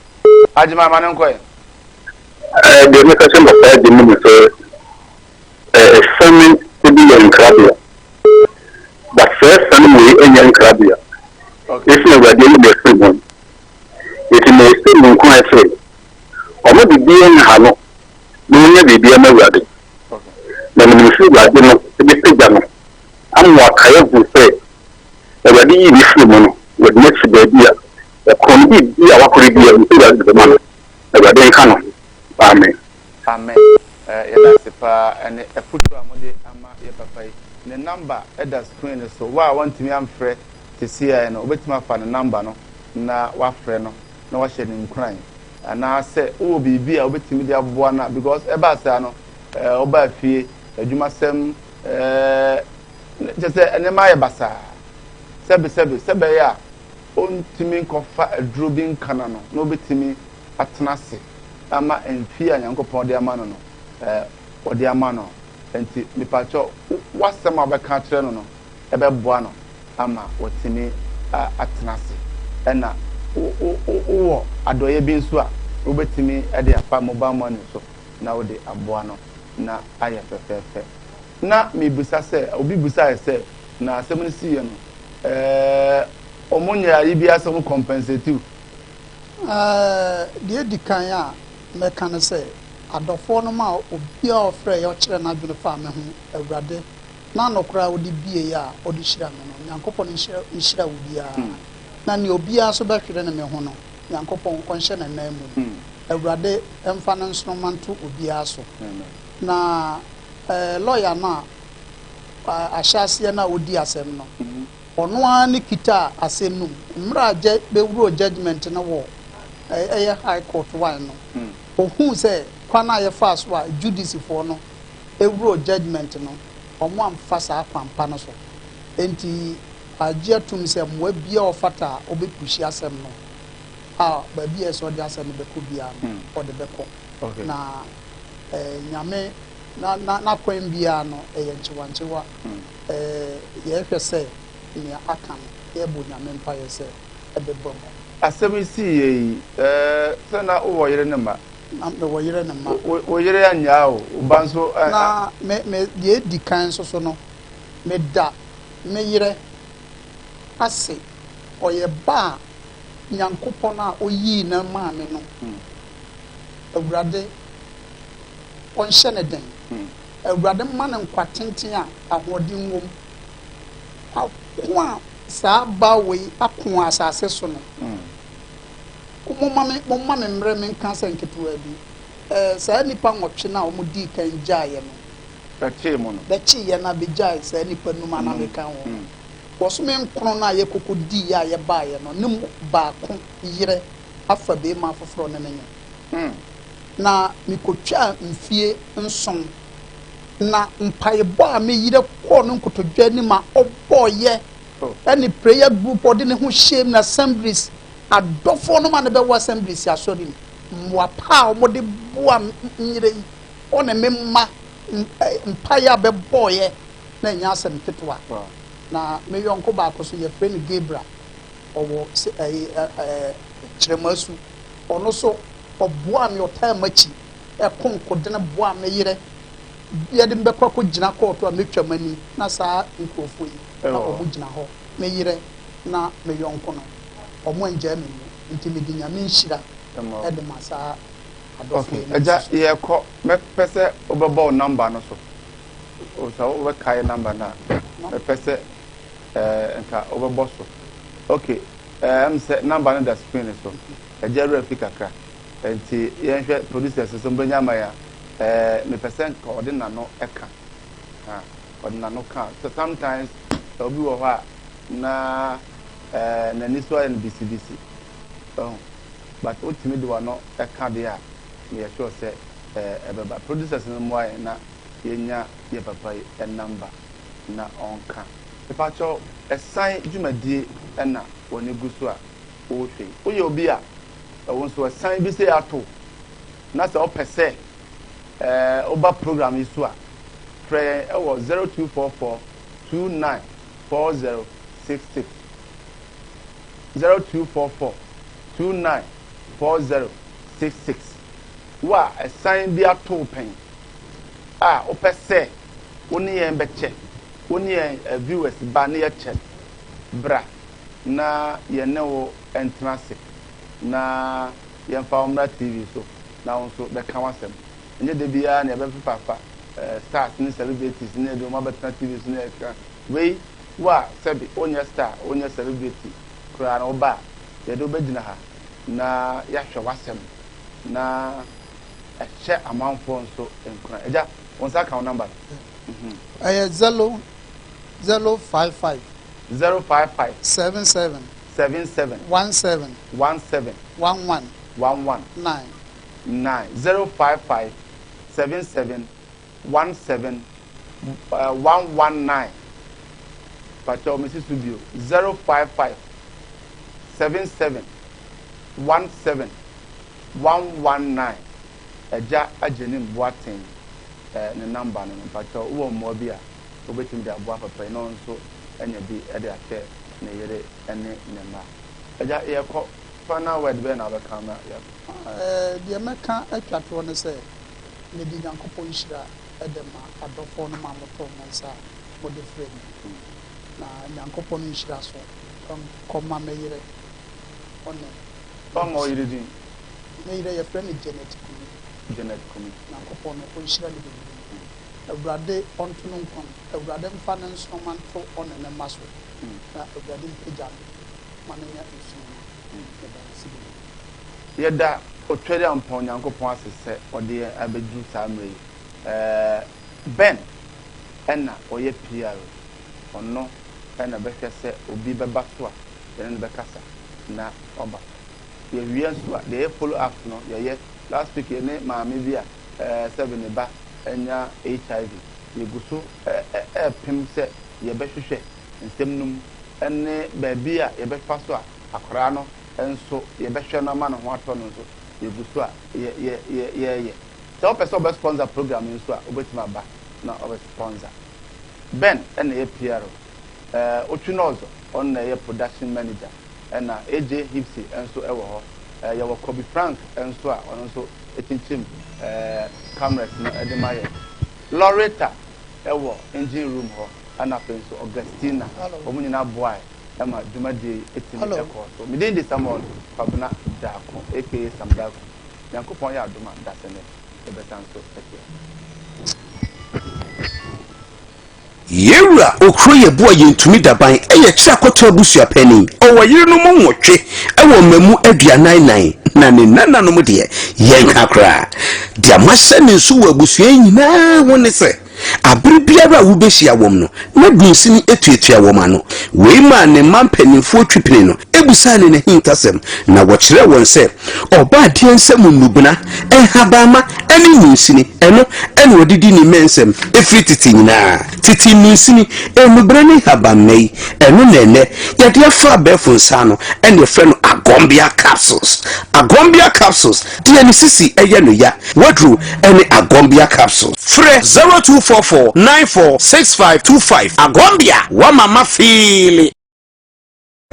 Ajima Manonko.
The medication of the minister is sending to be in Crabia. But first, anyway, in young Crabia. If you are dealing with someone, it may still be quite safe. Or maybe being Hano. No, be a melody. Then you see that you know, the figure. I'm what I have to say. Already, this woman would make the idea that can be our career and the man. Already, can. Amen.
Amen. Yes, and a put to a ye papa yi ne number eda screen so wa want me am frɛ te sia no obetuma fa ne number no na wa frɛ no na wa hyɛ ne nkran ana sɛ wo bibi a obetumi de aboa na because eba sa no oba fie adwuma sem just ene ma ye basa sebe ya ontimi nkofa aduro bi nkana no na obetimi atena se ama emfie anyankopɔn de ama no no ɔde ama no enti nipacho wasɛm a bɛka kyerɛ no no ɛbɛboa no ama wɔtimi atena se ɛna wo adɔyɛ bi nso a wobɛtumi ɛde afa mobile money so na wode aboa no na ayɛ fɛfɛɛfɛ na mebusa sɛ obi busa sɛ na asɛm no siye no ɔmo nyɛ bi asɛm compensative
deɛ di kan a mɛka no sɛ adɔfoɔ no ma obi a ɔfrɛ yɛ ɔkyerɛ n'adwene fa me ho awurade na nɔkora wode bie a ɔde hyira me no nyankopɔn nhyira wo biara na ne obiara so bɛhwere ne me ho no nyankopɔn ɔnhyɛ ne nan mu awurade ɛmfa no nsoroma nto obiara so na lawyer no a ahyɛ aseɛ no a ɔdi asɛm no ɔno ara ne kita asɛm no mmerɛ a bɛwuro judgment no wɔ ɛyɛ high court one no ohun sɛ kwana yɛ fa so a judiciary no ewuro judgment no ɔmo amfa saa kwampa no so enti agye atum sɛ mmoa bia ɔfata ɔbɛpushi asɛm no a baabi yɛ sɛ ɔde asɛm no bɛkɔ bia no ɔde bɛkɔ na nyame na kwan bia no ɛyɛ nkyewankyewa yɛhwɛ sɛ nea aka no yɛbɔ nyame mpa yɛ sɛ ɛbɛbɔ mu
asɛm si yi sɛ na wowɔ yere ne ma
me wo yere ne ma
wo yere anya o ba nso
na me de di kan so no me da me yere ase oye ba nyankopɔn a oyi na ma me no awurade ɔnhyɛ ne den awurade ma ne nkwatenten a ahoɔden wom ako a saa ba wei ako asase so no mama me mmerɛ me nka sɛ nketewa bi saa nipa nwɔtwe na ɔmo di kan gyaeɛ no bɛkye yɛ na bɛgyae saa nipa num ana meka ho wɔso me nkrono na yɛ koko di yɛ a yɛbaeɛ no ne mu baako yere afa bɛma foforɔ ne ne na mekotwa mfie nson na mpaebɔ a me yere kɔɔ no nkotodwa anim a ɔbɔɔyɛ ɛne prayer group ɔde ne ho shame na assemblies adɔfoɔ no ma ne bɛwɔ assemblies asɔre mmoa pa a ɔmode boa nyere yi ɔne me mma mpaeɛ a bɛbɔɔyɛ na ɛnyɛ asɛm ketewa na me yɔnko baako so yɛfrɛ no Gabriel ɔwɔ kyerɛmasu ɔno so ɔboa me ɔtaa makyi ɛkonkodene boa me yere yɛde mbɛkɔ akɔgyina kɔɔto a metwa m'ani na saa nkurɔfoɔ yi na ɔmo gyina hɔ me yere na me yɔnko no ɔmo angya me mu nti mede nyame nhyira ɛde ma saa adɔfoɔ
agya yɛkɔ mɛpɛ sɛ wobɛbɔ wo number no so sɛ wobɛkae number no a mɛpɛ sɛ nka wobɛbɔ so okay sɛ number no da screen so agya werɛ fi kakra nti yɛnhwɛ producers so mbɛnya ma ya mepɛ sɛ nka ɔde nano ɛka ɔde nano ka so sometimes obi wɔ hɔ a na n'ani so ayɛ no bisibisi but wotumi de wano ɛka deɛ a yɛ sure sɛ ɛbɛba producers no mu ayɛ na yɛnya yɛ papa yi number na ɔnka mepakyɛw ɛsan dwumadie ɛna wɔne gu so a wɔhwɛ woyɛ obi a ɛwɔ nso ɛsan bi sɛ ato na sɛ ɔpɛ sɛ oba program yi so a frɛ ɛwɔ 0244 294066 0244 294066 wa ɛsan bi ato pɛn a ɔpɛ sɛ woni yɛn bɛkyɛ woni yɛn viewers ba ne yɛkyɛ bra na yɛne wo entrance na yɛmfa Omra TV so na wo nso bɛka wasɛm enye de bia na yɛbɛfafa stars ne celebrities ne de Omra Betra TV so na yɛka wei wa sɛbi onye star onye celebrity kura na oba yɛde obɛgyina ha na yɛhwɛ wasɛm na ɛhyɛ amanfoɔ nso nkura agya wɔn sa ka wo number
055
055
77
77
17
17
11
11
9
9 055 77 17 119 Pacho Mrs. Subio 055 77 17 119 Eja Ajenim Boatin ne number no Pacho wo mo bia obetim de aboa papa no nso anya bi e de ahwe ne yere ene ne ma Eja ye ko final word be na be kan na
de meka atwato ne se ne di Nyankopon hira edema adofo no ma moto monsa body frame na Nyankopon hira so koma meyire one
ongo yire din
meyire ye friend genetic Nyankopon no hira ne bi Awurade onto no nkon Awurade mfa ne nsoman to one ne maso na Awurade mpega manenya nsoman
yeda otwere ampon Nyankopon asese ode abedu samre Ben ena oye PR ono ena behwese obi beba so a ene bekasa na oba ye wian so a dey follow up no ye last week ene maame bi a 7 ba enya HIV ye guso pim se ye behwehwe nsem num ene ba bi a ye befa so a akora no enso ye behwe no ma no ho ato no so ye guso a ye so person be sponsor program nso a obetima ba na obe sponsor Ben ena ye PR Ochunozo on na ye production manager ena AJ Hipsy enso ewo ho ye wo Kobe Frank enso a ono nso etinchim cameras na edemaye Loretta ewo engine room ho ana penso Augustina omunyina boy ema dwumade etimi ekọ so me dey Samuel Fabna Dako aka Samdackus Yankopon ya adoma dasene ebetanso etia
Yewura okro ye boa yentumi daban eye kira kwato abusua pani owo yire no mo nwotwe ewo mamu aduanan na ne nananom de yenka kra dia mahye ne nso wo abusua nyina ho ne se abiri biara wo behia wom no na dunsini etuetua wom ano we ma ne mampanimfo twipire no ebusa ne ne hintasem na wo kire won se oba de ensem nubuna enhabama ene nyinsini eno ene odidi ni mensem efiri titi nyina titi nyinsini enubra ne habamei eno nene yade afa befo nsa no ene fre no agombia capsules de ni sisi eye no ya wadru ene agombia capsules fre 0244946525 agombia wa mama feel